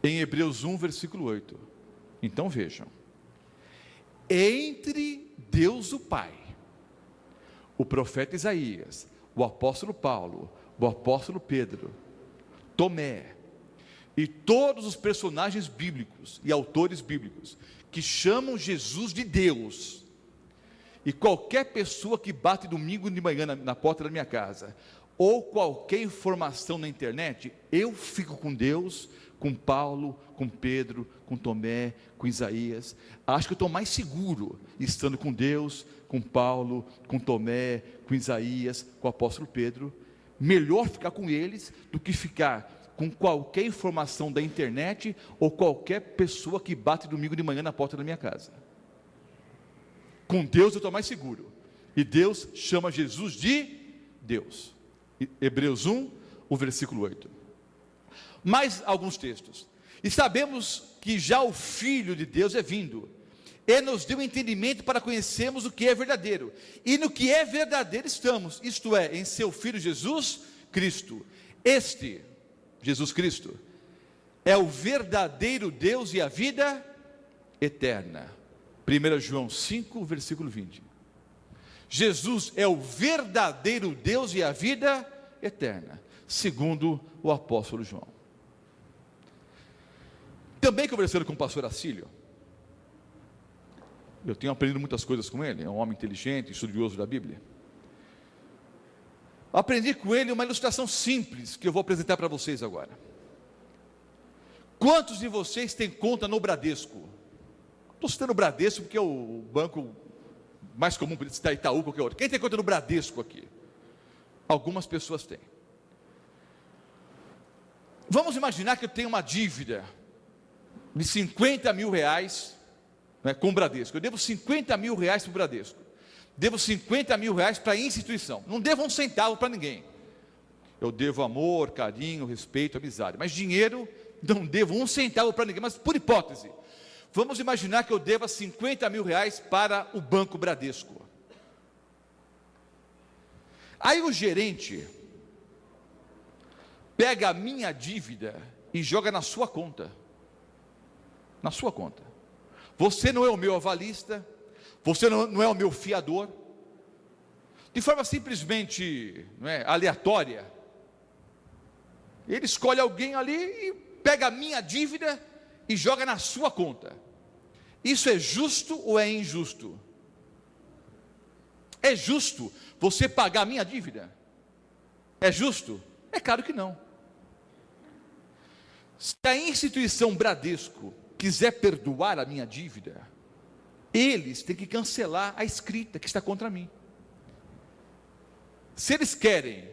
Em Hebreus 1, versículo 8. Então vejam, entre Deus o Pai, o profeta Isaías, o apóstolo Paulo, o apóstolo Pedro, Tomé e todos os personagens bíblicos e autores bíblicos que chamam Jesus de Deus, e qualquer pessoa que bate domingo de manhã na porta da minha casa, ou qualquer informação na internet, eu fico com Deus, com Paulo, com Pedro, com Tomé, com Isaías. Acho que eu estou mais seguro estando com Deus, com Paulo, com Tomé, com Isaías, com o apóstolo Pedro. Melhor ficar com eles do que ficar com qualquer informação da internet ou qualquer pessoa que bate domingo de manhã na porta da minha casa. Com Deus eu estou mais seguro. E Deus chama Jesus de Deus. Hebreus 1, o versículo 8. Mais alguns textos. E sabemos que já o Filho de Deus é vindo. Ele nos deu entendimento para conhecermos o que é verdadeiro. E no que é verdadeiro estamos, isto é, em seu Filho Jesus Cristo. Este, Jesus Cristo, é o verdadeiro Deus e a vida eterna. 1 João 5, versículo 20. Jesus é o verdadeiro Deus e a vida eterna, segundo o apóstolo João. Também conversando com o pastor Acílio, eu tenho aprendido muitas coisas com ele, é um homem inteligente, estudioso da Bíblia. Aprendi com ele uma ilustração simples, que eu vou apresentar para vocês agora. Quantos de vocês têm conta no Bradesco? Estou citando o Bradesco porque é o banco mais comum, para citar Itaú, qualquer outro. Quem tem conta no Bradesco aqui? Algumas pessoas têm. Vamos imaginar que eu tenho uma dívida de 50 mil reais, né, com o Bradesco. Eu devo 50 mil reais para o Bradesco. Devo 50 mil reais para a instituição. Não devo um centavo para ninguém. Eu devo amor, carinho, respeito, amizade. Mas dinheiro, não devo um centavo para ninguém. Mas por hipótese, vamos imaginar que eu deva 50 mil reais para o Banco Bradesco. Aí o gerente pega a minha dívida e joga na sua conta. Na sua conta. Você não é o meu avalista, você não é o meu fiador. De forma simplesmente, não é, aleatória, ele escolhe alguém ali e pega a minha dívida e joga na sua conta. Isso é justo ou é injusto? É justo você pagar a minha dívida? É justo? É claro que não. Se a instituição Bradesco quiser perdoar a minha dívida, eles têm que cancelar a escrita que está contra mim. Se eles querem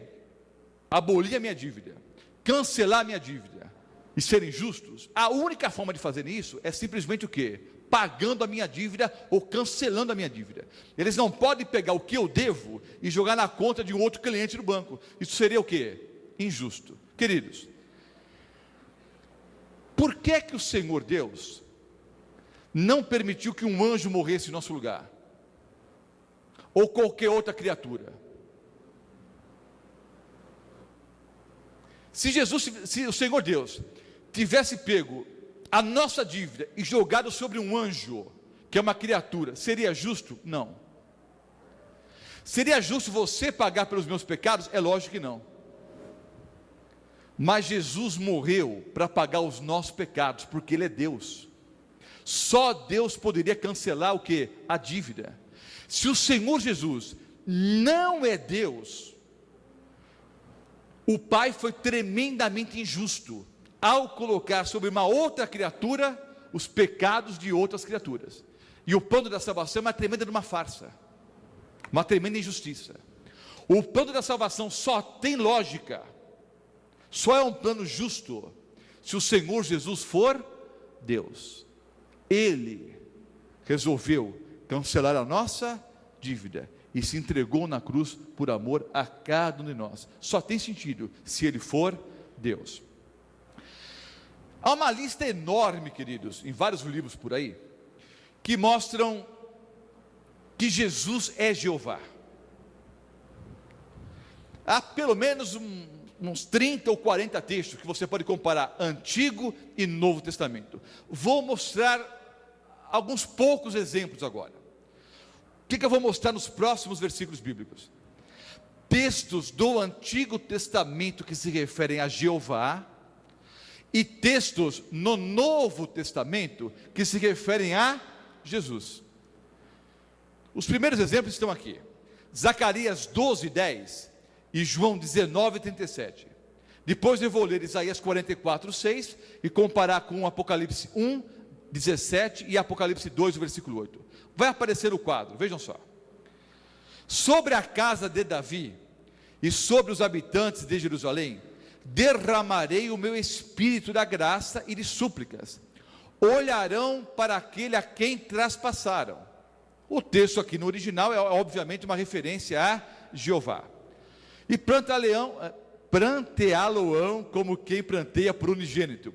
abolir a minha dívida, cancelar a minha dívida e serem justos, a única forma de fazer isso é simplesmente o quê? pagando a minha dívida ou cancelando a minha dívida. Eles não podem pegar o que eu devo e jogar na conta de um outro cliente do banco. Isso seria o quê? Injusto. Queridos, por que que o Senhor Deus não permitiu que um anjo morresse em nosso lugar? Ou qualquer outra criatura? Se o Senhor Deus tivesse pego a nossa dívida e jogado sobre um anjo, que é uma criatura, seria justo? Não. Seria justo você pagar pelos meus pecados? É lógico que não. Mas Jesus morreu para pagar os nossos pecados, porque Ele é Deus. Só Deus poderia cancelar o que? A dívida. Se o Senhor Jesus não é Deus, o Pai foi tremendamente injusto ao colocar sobre uma outra criatura os pecados de outras criaturas. E o plano da salvação é uma tremenda de uma farsa, uma tremenda injustiça. O plano da salvação só tem lógica, só é um plano justo, se o Senhor Jesus for Deus. Ele resolveu cancelar a nossa dívida e se entregou na cruz por amor a cada um de nós. Só tem sentido se Ele for Deus. Há uma lista enorme, queridos, em vários livros por aí, que mostram que Jesus é Jeová. Há pelo menos uns 30 ou 40 textos que você pode comparar Antigo e Novo Testamento. Vou mostrar alguns poucos exemplos agora. O que eu vou mostrar nos próximos versículos bíblicos? Textos do Antigo Testamento que se referem a Jeová, e textos no Novo Testamento que se referem a Jesus. Os primeiros exemplos estão aqui: Zacarias 12:10 e João 19:37. Depois eu vou ler Isaías 44:6 e comparar com Apocalipse 1:17 e Apocalipse 2, versículo 8. Vai aparecer o quadro, vejam só. Sobre a casa de Davi e sobre os habitantes de Jerusalém derramarei o meu espírito da graça e de súplicas. Olharão para aquele a quem traspassaram. O texto aqui no original é obviamente uma referência a Jeová. E pranteá-lo-ão como quem pranteia por unigênito,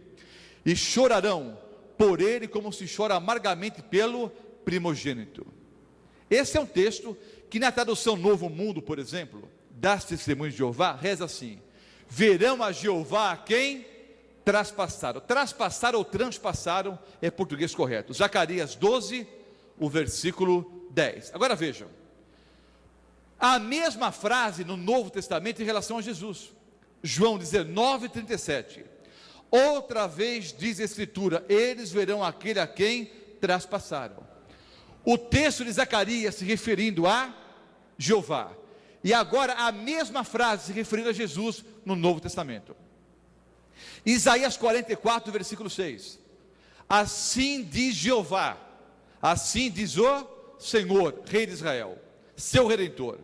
e chorarão por ele como se chora amargamente pelo primogênito. Esse é um texto que na tradução Novo Mundo, por exemplo, das Testemunhas de Jeová, reza assim: verão a Jeová a quem traspassaram. Traspassaram ou transpassaram é português correto. Zacarias 12, o versículo 10. Agora vejam, a mesma frase no Novo Testamento em relação a Jesus. João 19:37. Outra vez diz a Escritura: eles verão aquele a quem traspassaram. O texto de Zacarias se referindo a Jeová. E agora a mesma frase se referindo a Jesus no Novo Testamento. Isaías 44, versículo 6. Assim diz Jeová, assim diz o Senhor, Rei de Israel, seu Redentor,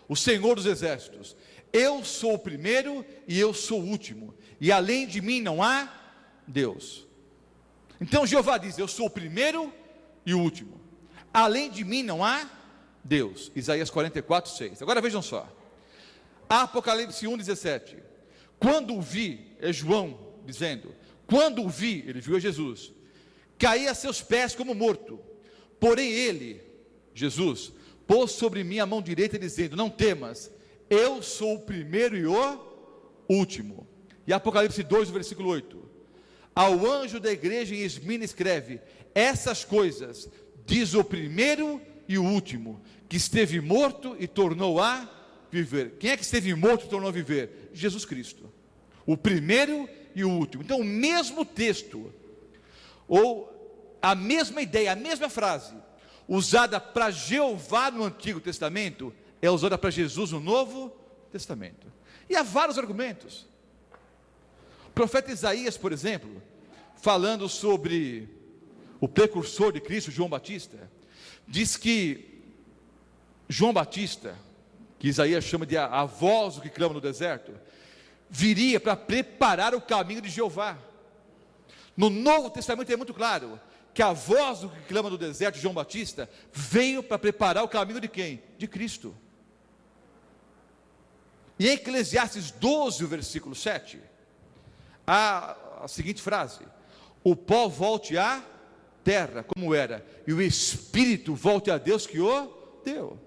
o Senhor dos Exércitos: eu sou o primeiro e eu sou o último, e além de mim não há Deus. Então Jeová diz: eu sou o primeiro e o último, além de mim não há Deus. Isaías 44, 6. Agora vejam só, Apocalipse 1:17. Quando o vi, é João dizendo, quando o vi, ele viu a Jesus, caí a seus pés como morto, porém ele, Jesus, pôs sobre mim a mão direita dizendo: não temas, eu sou o primeiro e o último. E Apocalipse 2, versículo 8. Ao anjo da igreja em Esmirna escreve: essas coisas diz o primeiro e o último, que esteve morto e tornou a viver. Quem é que esteve morto e tornou a viver? Jesus Cristo, o primeiro e o último. Então o mesmo texto, ou a mesma ideia, a mesma frase, usada para Jeová no Antigo Testamento, é usada para Jesus no Novo Testamento. E há vários argumentos. O profeta Isaías, por exemplo, falando sobre o precursor de Cristo, João Batista, diz que João Batista, que Isaías chama de a voz do que clama no deserto, viria para preparar o caminho de Jeová. No Novo Testamento é muito claro que a voz do que clama do deserto, João Batista, veio para preparar o caminho de quem? De Cristo. E em Eclesiastes 12, o versículo 7, há a seguinte frase: o pó volte à terra, como era, e o Espírito volte a Deus que o deu.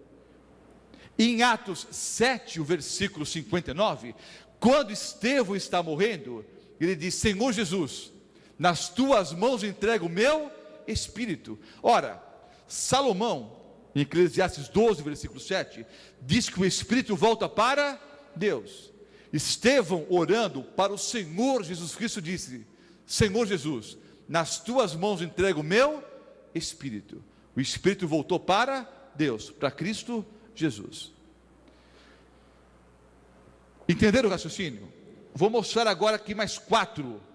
E em Atos 7, o versículo 59, quando Estevão está morrendo, ele diz: Senhor Jesus, nas tuas mãos entrego o meu espírito. Ora, Salomão, em Eclesiastes 12, versículo 7, diz que o espírito volta para Deus. Estevão, orando para o Senhor Jesus Cristo, disse: Senhor Jesus, nas tuas mãos entrego o meu espírito. O espírito voltou para Deus, para Cristo Jesus. Entenderam o raciocínio? Vou mostrar agora aqui mais 4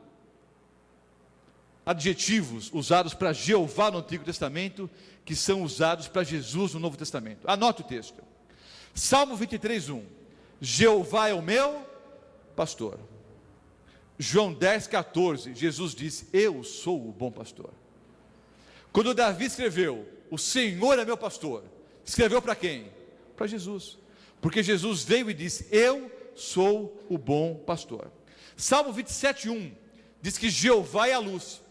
adjetivos usados para Jeová no Antigo Testamento, que são usados para Jesus no Novo Testamento. Anote o texto. Salmo 23, 1. Jeová é o meu pastor. João 10, 14. Jesus disse: eu sou o bom pastor. Quando Davi escreveu: o Senhor é meu pastor, escreveu para quem? Para Jesus. Porque Jesus veio e disse: eu sou o bom pastor. Salmo 27, 1. Diz que Jeová é a luz.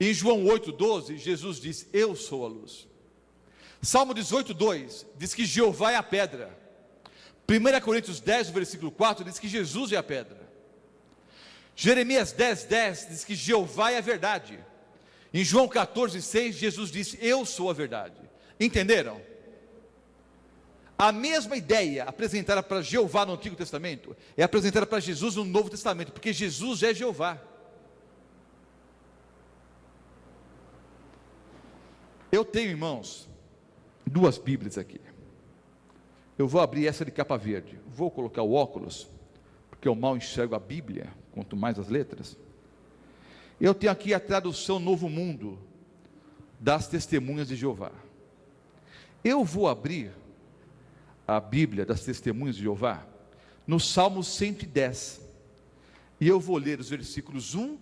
Em João 8, 12, Jesus disse: eu sou a luz. Salmo 18, 2, diz que Jeová é a pedra. 1 Coríntios 10, versículo 4, diz que Jesus é a pedra. Jeremias 10, 10, diz que Jeová é a verdade. Em João 14, 6, Jesus disse: eu sou a verdade. Entenderam? A mesma ideia apresentada para Jeová no Antigo Testamento é apresentada para Jesus no Novo Testamento, porque Jesus é Jeová. Eu tenho, irmãos, 2 Bíblias aqui. Eu vou abrir essa de capa verde. Vou colocar o óculos, porque eu mal enxergo a Bíblia, quanto mais as letras. Eu tenho aqui a tradução Novo Mundo das Testemunhas de Jeová. Eu vou abrir a Bíblia das Testemunhas de Jeová no Salmo 110. E eu vou ler os versículos 1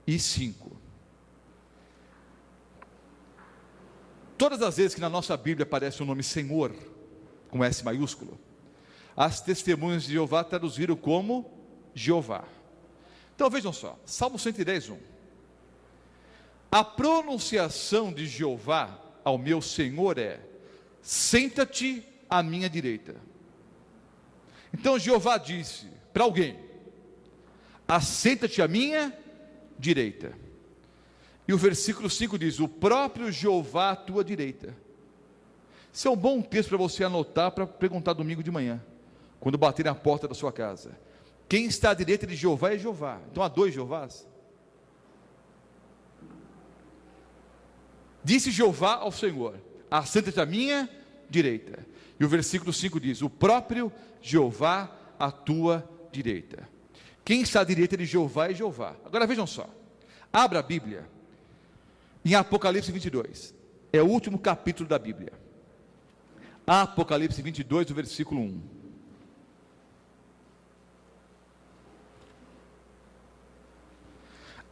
e 5. Todas as vezes que na nossa Bíblia aparece o nome Senhor, com S maiúsculo, as Testemunhas de Jeová traduziram como Jeová. Então vejam só, Salmo 110, 1. A pronunciação de Jeová ao meu Senhor é: senta-te à minha direita. Então Jeová disse para alguém: assenta-te à minha direita. E o versículo 5 diz: o próprio Jeová à tua direita. Isso é um bom texto para você anotar, para perguntar domingo de manhã, quando bater na porta da sua casa. Quem está à direita de Jeová é Jeová. Então há 2 Jeovás. Disse Jeová ao Senhor: assenta-te à minha direita. E o versículo 5 diz: o próprio Jeová à tua direita. Quem está à direita de Jeová é Jeová. Agora vejam só, abra a Bíblia em Apocalipse 22, é o último capítulo da Bíblia. Apocalipse 22, o versículo 1.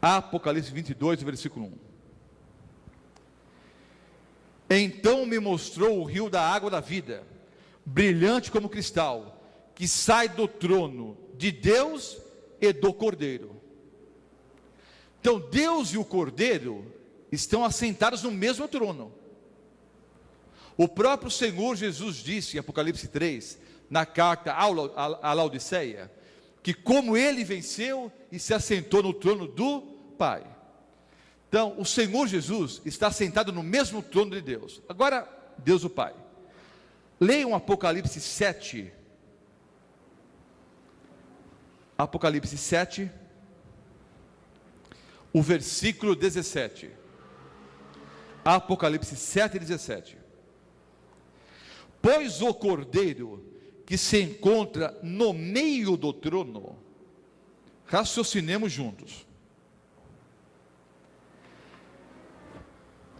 Apocalipse 22, o versículo 1. Então me mostrou o rio da água da vida, brilhante como cristal, que sai do trono de Deus e do Cordeiro. Então Deus e o Cordeiro estão assentados no mesmo trono. O próprio Senhor Jesus disse em Apocalipse 3, na carta a Laodiceia, que como ele venceu e se assentou no trono do Pai. Então o Senhor Jesus está sentado no mesmo trono de Deus. Agora Deus o Pai. Leiam Apocalipse 7. Apocalipse 7, o versículo 17. Apocalipse 7, 17. Pois o Cordeiro que se encontra no meio do trono, raciocinemos juntos.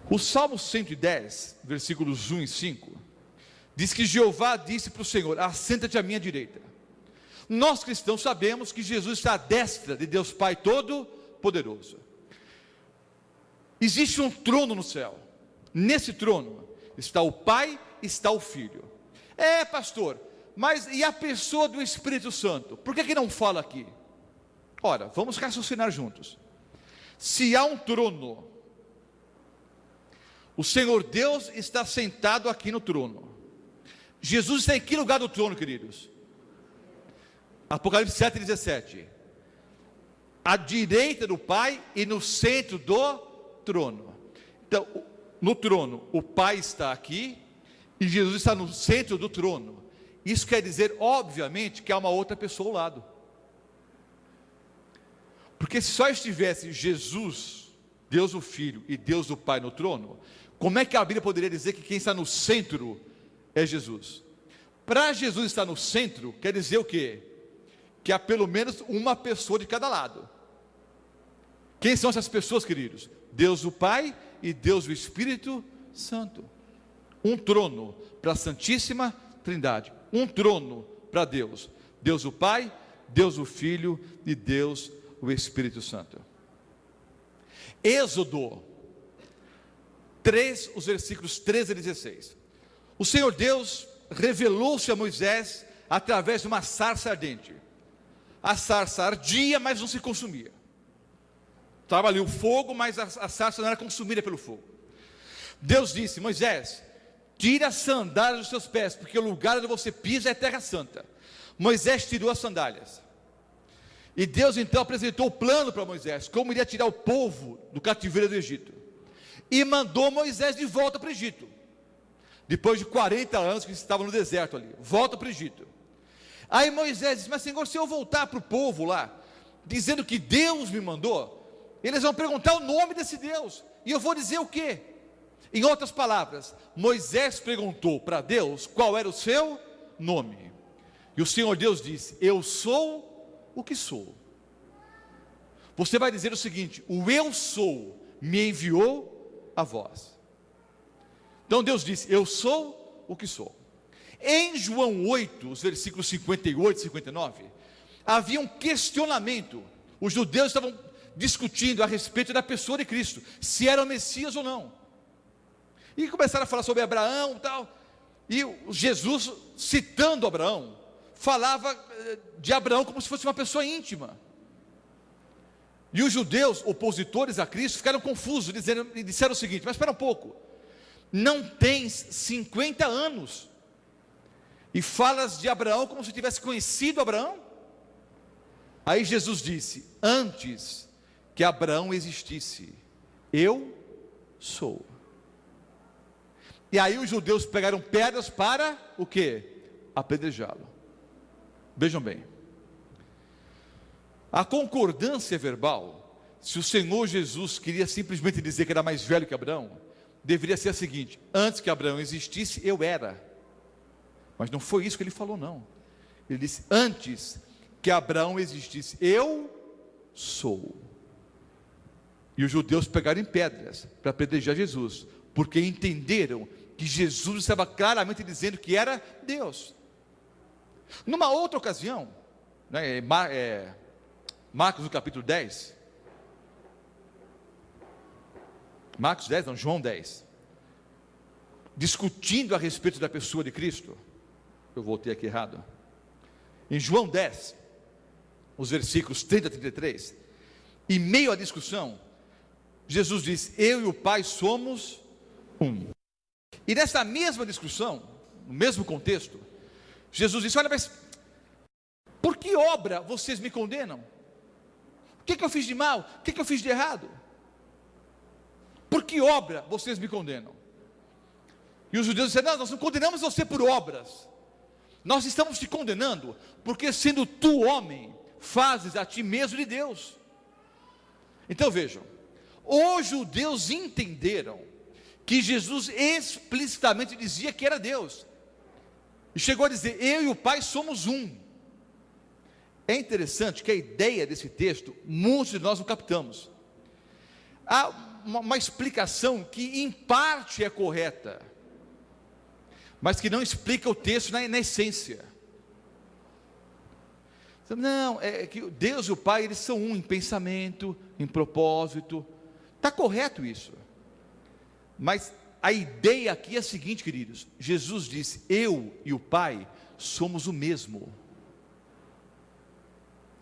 O Salmo 110, versículos 1 e 5, diz que Jeová disse para o Senhor: assenta-te à minha direita. Nós cristãos sabemos que Jesus está à destra de Deus Pai Todo-Poderoso. Existe um trono no céu. Nesse trono está o Pai, está o Filho. Pastor, mas e a pessoa do Espírito Santo? Por que não fala aqui? Ora, vamos raciocinar juntos. Se há um trono, o Senhor Deus está sentado aqui no trono. Jesus está em que lugar do trono, queridos? Apocalipse 7,17. À direita do Pai e no centro do trono. Então, no trono, o Pai está aqui e Jesus está no centro do trono. Isso quer dizer, obviamente, que há uma outra pessoa ao lado. Porque se só estivesse Jesus, Deus o Filho e Deus o Pai no trono, como é que a Bíblia poderia dizer que quem está no centro é Jesus? Para Jesus estar no centro, quer dizer o quê? Que há pelo menos uma pessoa de cada lado. Quem são essas pessoas, queridos? Deus o Pai e Deus o Espírito Santo. Um trono para a Santíssima Trindade. Um trono para Deus. Deus o Pai, Deus o Filho e Deus o Espírito Santo. Êxodo 3, os versículos 13 a 16. O Senhor Deus revelou-se a Moisés através de uma sarça ardente. A sarça ardia, mas não se consumia. Estava ali o fogo, mas a sarça não era consumida pelo fogo. Deus disse: Moisés, tira as sandálias dos seus pés, porque o lugar onde você pisa é terra santa. Moisés tirou as sandálias. E Deus então apresentou o plano para Moisés, como iria tirar o povo do cativeiro do Egito. E mandou Moisés de volta para o Egito. Depois de 40 anos que eles estavam no deserto ali, volta para o Egito. Aí Moisés disse: mas Senhor, se eu voltar para o povo lá, dizendo que Deus me mandou, eles vão perguntar o nome desse Deus, e eu vou dizer o quê? Em outras palavras, Moisés perguntou para Deus qual era o seu nome. E o Senhor Deus disse: eu sou o que sou. Você vai dizer o seguinte: o eu sou me enviou a vós. Então Deus disse: eu sou o que sou. Em João 8, os versículos 58 e 59, havia um questionamento. Os judeus estavam discutindo a respeito da pessoa de Cristo, se era o Messias ou não. E começaram a falar sobre Abraão e tal. E Jesus, citando Abraão, falava de Abraão como se fosse uma pessoa íntima. E os judeus, opositores a Cristo, ficaram confusos, e disseram o seguinte: mas espera um pouco, não tens 50 anos, e falas de Abraão como se tivesse conhecido Abraão? Aí Jesus disse: antes que Abraão existisse, eu sou. E aí os judeus pegaram pedras para o quê? Apedrejá-lo. Vejam bem, a concordância verbal, se o Senhor Jesus queria simplesmente dizer que era mais velho que Abraão, deveria ser a seguinte: antes que Abraão existisse, eu era. Mas não foi isso que ele falou, não. Ele disse: antes que Abraão existisse, eu sou. E os judeus pegaram em pedras para apedrejar Jesus, porque entenderam que Jesus estava claramente dizendo que era Deus. Numa outra ocasião, Marcos no capítulo 10, João 10, discutindo a respeito da pessoa de Cristo, eu voltei aqui errado, em João 10, os versículos 30 a 33, em meio à discussão, Jesus disse: eu e o Pai somos um. E nessa mesma discussão, no mesmo contexto, Jesus disse: olha, mas por que obra vocês me condenam? O que eu fiz de mal? O que eu fiz de errado? Por que obra vocês me condenam? E os judeus disseram: não, nós não condenamos você por obras, nós estamos te condenando porque, sendo tu homem, fazes a ti mesmo de Deus. Então vejam, os judeus entenderam que Jesus explicitamente dizia que era Deus, e chegou a dizer: eu e o Pai somos um. É interessante que a ideia desse texto, muitos de nós não captamos. Há uma explicação que em parte é correta, mas que não explica o texto na essência. Não, é que Deus e o Pai, eles são um em pensamento, em propósito. Está correto isso. Mas a ideia aqui é a seguinte, queridos: Jesus disse: eu e o Pai somos o mesmo.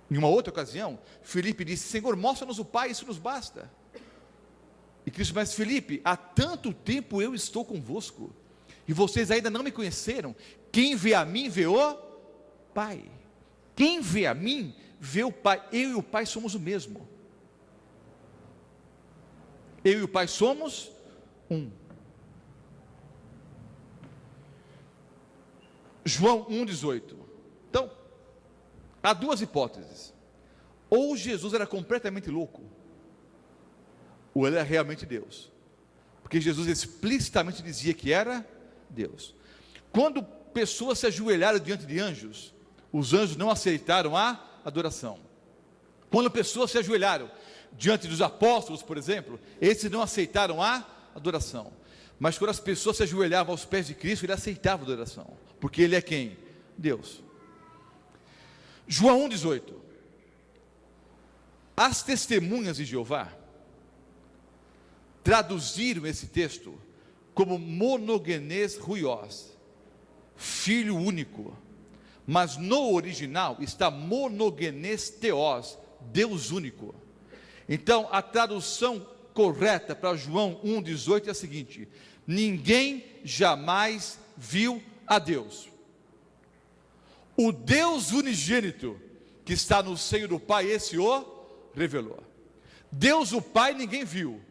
Em uma outra ocasião, Filipe disse: Senhor, mostra-nos o Pai, isso nos basta. E Cristo disse: Filipe, há tanto tempo eu estou convosco, e vocês ainda não me conheceram. Quem vê a mim, vê o Pai. Quem vê a mim, vê o Pai. Eu e o Pai somos o mesmo. Eu e o Pai somos um. João 1,18. Então, há duas hipóteses: ou Jesus era completamente louco, ou ele era realmente Deus, porque Jesus explicitamente dizia que era Deus. Quando pessoas se ajoelharam diante de anjos, os anjos não aceitaram a adoração. Quando pessoas se ajoelharam diante dos apóstolos, por exemplo, esses não aceitaram a adoração. Mas quando as pessoas se ajoelhavam aos pés de Cristo, ele aceitava a adoração, porque ele é quem? Deus. João 1,18. As testemunhas de Jeová traduziram esse texto como monogenes huios, filho único, mas no original está monogenes theos, Deus único. Então a tradução correta para João 1,18 é a seguinte: ninguém jamais viu a Deus. O Deus unigênito que está no seio do Pai, esse o revelou. Deus o Pai ninguém viu.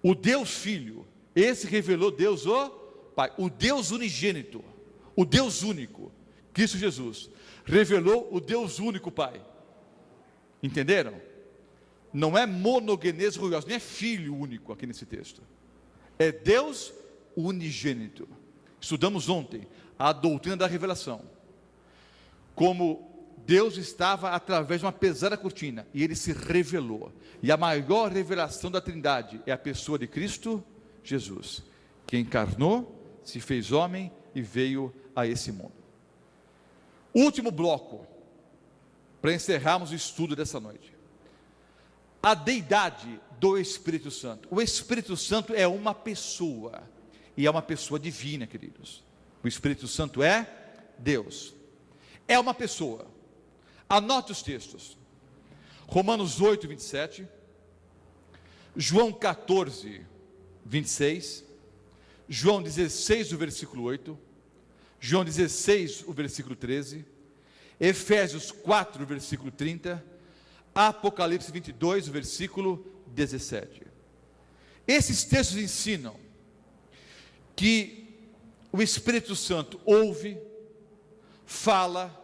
O Deus Filho, esse revelou Deus o Pai. O Deus unigênito, o Deus único, Cristo Jesus, revelou o Deus único Pai. Entenderam? Não é monogenes huios, nem é filho único aqui nesse texto. É Deus unigênito. Estudamos ontem a doutrina da revelação, como Deus estava através de uma pesada cortina, e ele se revelou, e a maior revelação da Trindade é a pessoa de Cristo Jesus, que encarnou, se fez homem e veio a esse mundo. Último bloco, para encerrarmos o estudo dessa noite: a deidade do Espírito Santo. O Espírito Santo é uma pessoa, e é uma pessoa divina, queridos. O Espírito Santo é Deus, é uma pessoa. Anote os textos: Romanos 8, 27, João 14, 26, João 16, o versículo 8, João 16, o versículo 13, Efésios 4, versículo 30, Apocalipse 22, o versículo 17. Esses textos ensinam que o Espírito Santo ouve, fala,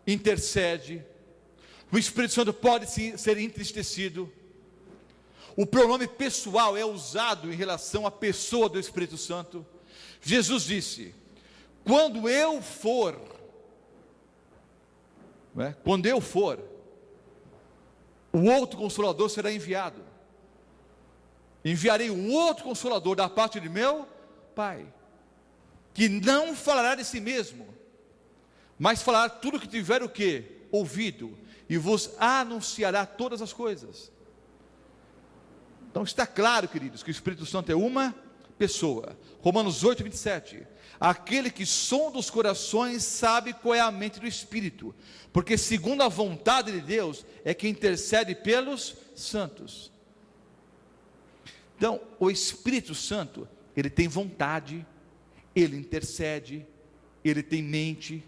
intercede. O Espírito Santo pode ser entristecido. O pronome pessoal é usado em relação à pessoa do Espírito Santo. Jesus disse: quando eu for, quando eu for, o outro Consolador será enviado. Enviarei um outro Consolador da parte de meu Pai, que não falará de si mesmo, mas falará tudo que tiver o quê? Ouvido, e vos anunciará todas as coisas. Então está claro, queridos, que o Espírito Santo é uma pessoa. Romanos 8, 27. Aquele que sonda os corações sabe qual é a mente do Espírito, porque segundo a vontade de Deus é que intercede pelos santos. Então o Espírito Santo, ele tem vontade, ele intercede, ele tem mente,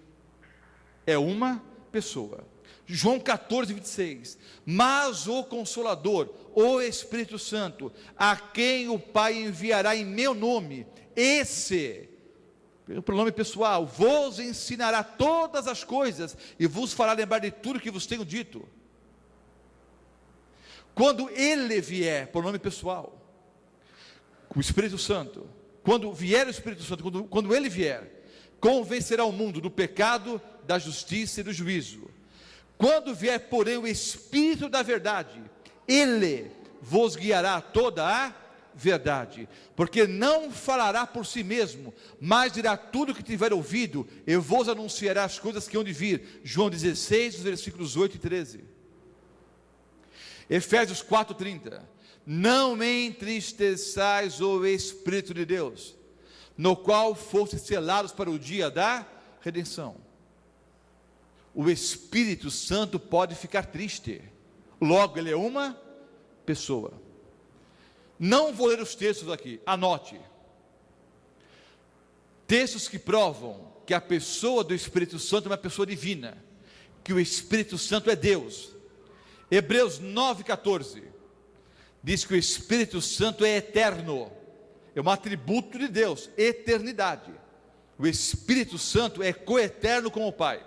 é uma pessoa. João 14, 26, mas o Consolador, o Espírito Santo, a quem o Pai enviará em meu nome, esse, pelo pronome pessoal, vos ensinará todas as coisas, e vos fará lembrar de tudo que vos tenho dito. Quando ele vier, pronome pessoal, o Espírito Santo, quando vier o Espírito Santo, quando ele vier, convencerá o mundo do pecado, da justiça e do juízo. Quando vier, porém, o Espírito da verdade, ele vos guiará a toda a verdade, porque não falará por si mesmo, mas dirá tudo o que tiver ouvido, e vos anunciará as coisas que hão de vir. João 16, versículos 8 e 13. Efésios 4:30. Não entristeçais o Espírito de Deus, no qual fostes selados para o dia da redenção. O Espírito Santo pode ficar triste, logo ele é uma pessoa. Não vou ler os textos aqui, anote. Textos que provam que a pessoa do Espírito Santo é uma pessoa divina, que o Espírito Santo é Deus. Hebreus 9:14 diz que o Espírito Santo é eterno, é um atributo de Deus, eternidade. O Espírito Santo é coeterno com o Pai.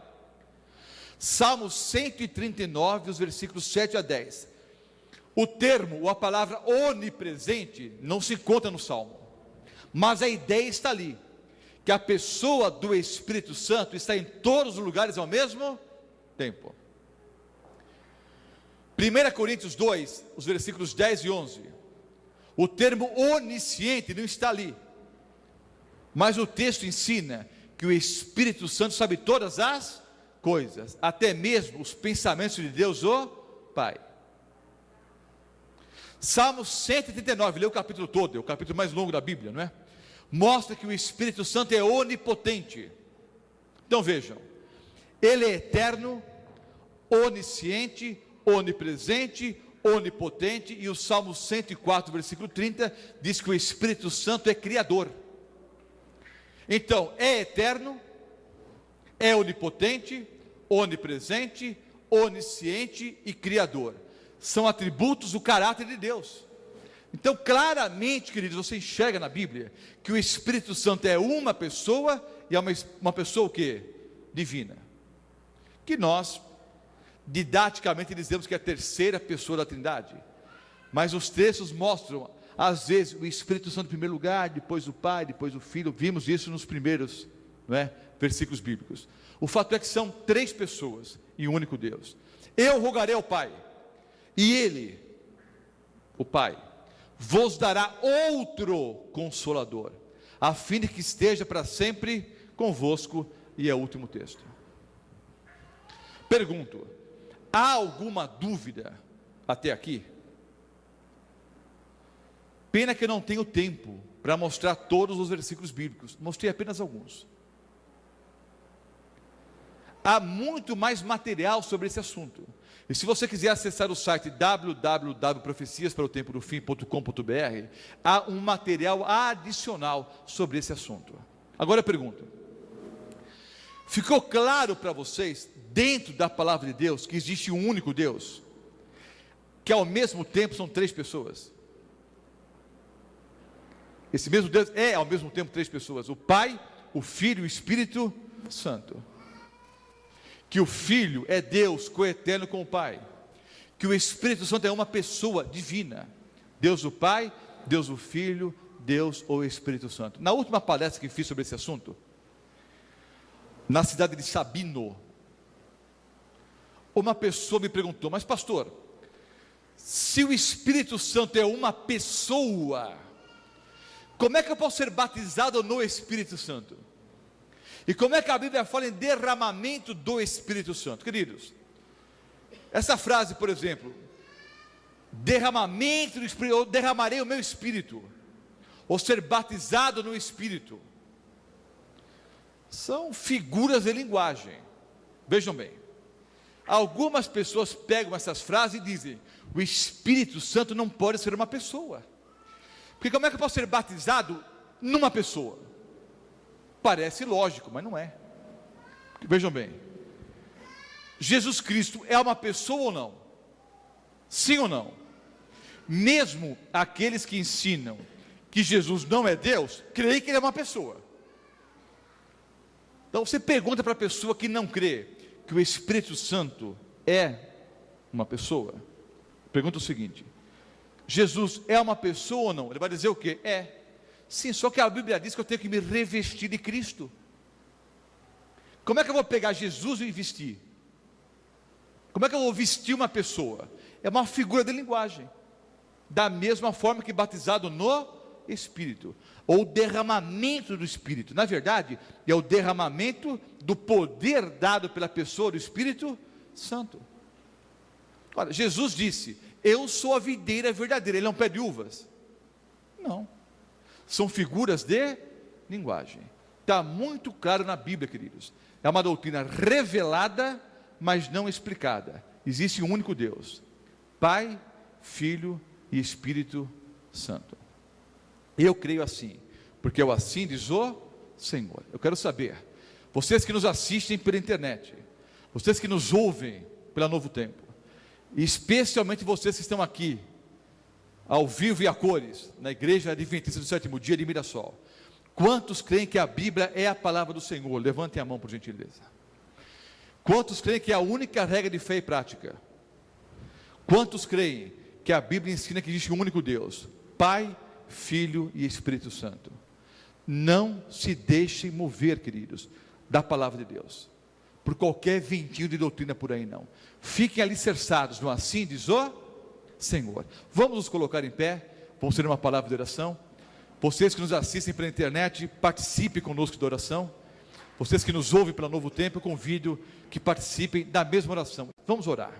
Salmos 139, os versículos 7 a 10. O termo, ou a palavra onipresente, não se encontra no Salmo, mas a ideia está ali, que a pessoa do Espírito Santo está em todos os lugares ao mesmo tempo. 1 Coríntios 2, os versículos 10 e 11, o termo onisciente não está ali, mas o texto ensina que o Espírito Santo sabe todas as coisas, até mesmo os pensamentos de Deus, o Pai. Salmo 139, lê o capítulo todo, é o capítulo mais longo da Bíblia, não é? Mostra que o Espírito Santo é onipotente. Então vejam, ele é eterno, onisciente, onipresente, onipotente, e o Salmo 104, versículo 30, diz que o Espírito Santo é criador. Então, é eterno, é onipotente, onipresente, onisciente e criador. São atributos do caráter de Deus. Então, claramente, queridos, você enxerga na Bíblia que o Espírito Santo é uma pessoa, e é uma pessoa o quê? Divina. Que nós, didaticamente, dizemos que é a terceira pessoa da Trindade. Mas os textos mostram, às vezes, o Espírito Santo em primeiro lugar, depois o Pai, depois o Filho. Vimos isso nos primeiros, não é, versículos bíblicos. O fato é que são três pessoas e um único Deus. Eu rogarei ao Pai, e Ele, o Pai, vos dará outro Consolador, a fim de que esteja para sempre convosco. E é o último texto. Pergunto, há alguma dúvida até aqui? Pena que eu não tenho tempo para mostrar todos os versículos bíblicos, mostrei apenas alguns. Há muito mais material sobre esse assunto. E se você quiser acessar o site www.profeciasparotempodofim.com.br, há um material adicional sobre esse assunto. Agora eu pergunto, ficou claro para vocês, dentro da palavra de Deus, que existe um único Deus, que ao mesmo tempo são três pessoas? Esse mesmo Deus é ao mesmo tempo três pessoas: o Pai, o Filho e o Espírito Santo. Que o Filho é Deus coeterno com o Pai, que o Espírito Santo é uma pessoa divina, Deus o Pai, Deus o Filho, Deus o Espírito Santo. Na última palestra que fiz sobre esse assunto, na cidade de Sabino, uma pessoa me perguntou: mas pastor, se o Espírito Santo é uma pessoa, como é que eu posso ser batizado no Espírito Santo? E como é que a Bíblia fala em derramamento do Espírito Santo? Queridos, essa frase, por exemplo, derramamento do Espírito, eu derramarei o meu Espírito, ou ser batizado no Espírito, são figuras de linguagem. Vejam bem, algumas pessoas pegam essas frases e dizem: o Espírito Santo não pode ser uma pessoa, porque como é que eu posso ser batizado numa pessoa? Parece lógico, mas não é. Vejam bem, Jesus Cristo é uma pessoa ou não? Sim ou não? Mesmo aqueles que ensinam que Jesus não é Deus, creem que ele é uma pessoa. Então você pergunta para a pessoa que não crê que o Espírito Santo é uma pessoa, pergunta o seguinte: Jesus é uma pessoa ou não? Ele vai dizer o quê? É. Sim, só que a Bíblia diz que eu tenho que me revestir de Cristo. Como é que eu vou pegar Jesus e vestir? Como é que eu vou vestir uma pessoa? É uma figura de linguagem. da mesma forma que batizado no Espírito, ou derramamento do Espírito. Na verdade, é o derramamento do poder dado pela pessoa do Espírito Santo. Olha, Jesus disse: eu sou a videira verdadeira. Ele é um pé de uvas? Não, são figuras de linguagem. Está muito claro na Bíblia, queridos. É uma doutrina revelada, mas não explicada. Existe um único Deus, Pai, Filho e Espírito Santo. Eu creio assim, porque eu assim diz o Senhor. Eu quero saber, vocês que nos assistem pela internet, vocês que nos ouvem pela Novo Tempo, e especialmente vocês que estão aqui, ao vivo e a cores, na Igreja Adventista do Sétimo Dia de Mirassol, quantos creem que a Bíblia é a palavra do Senhor? Levantem a mão, por gentileza. Quantos creem que é a única regra de fé e prática? Quantos creem que a Bíblia ensina que existe um único Deus, Pai, Filho e Espírito Santo? Não se deixem mover, queridos, da palavra de Deus, por qualquer ventinho de doutrina por aí, não. Fiquem alicerçados no assim diz o Senhor. Vamos nos colocar em pé, vamos ter uma palavra de oração. Vocês que nos assistem pela internet, participem conosco da oração. Vocês que nos ouvem pela Novo Tempo, eu convido que participem da mesma oração. Vamos orar.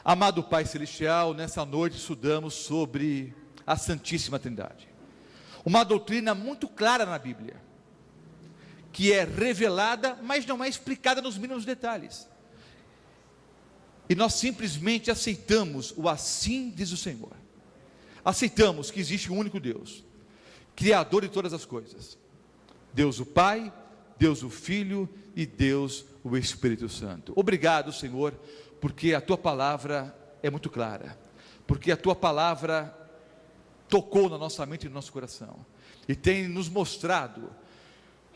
Amado Pai Celestial, nessa noite estudamos sobre a Santíssima Trindade, uma doutrina muito clara na Bíblia, que é revelada, mas não é explicada nos mínimos detalhes, e nós simplesmente aceitamos o assim diz o Senhor. Aceitamos que existe um único Deus, Criador de todas as coisas, Deus o Pai, Deus o Filho e Deus o Espírito Santo. Obrigado, Senhor, porque a Tua palavra é muito clara, porque a Tua palavra tocou na nossa mente e no nosso coração, e tem nos mostrado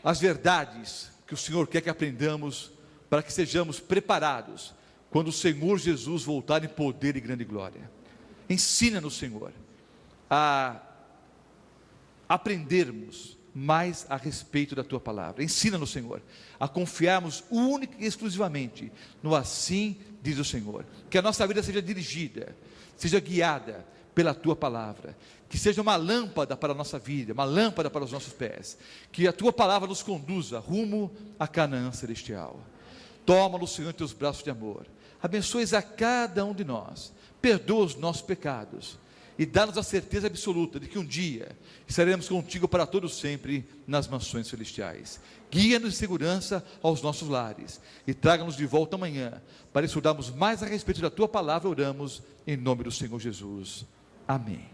as verdades que o Senhor quer que aprendamos, para que sejamos preparados, quando o Senhor Jesus voltar em poder e grande glória. Ensina-nos, Senhor, a aprendermos mais a respeito da Tua palavra. Ensina-nos, Senhor, a confiarmos única e exclusivamente no assim diz o Senhor. Que a nossa vida seja dirigida, seja guiada pela Tua palavra, que seja uma lâmpada para a nossa vida, uma lâmpada para os nossos pés, que a Tua palavra nos conduza rumo a Canaã celestial. Toma-nos, Senhor, em Teus braços de amor, abençoe a cada um de nós, perdoa os nossos pecados, e dá-nos a certeza absoluta de que um dia estaremos contigo para todos sempre nas mansões celestiais. Guia-nos em segurança aos nossos lares e traga-nos de volta amanhã para estudarmos mais a respeito da Tua palavra. Oramos em nome do Senhor Jesus. Amém.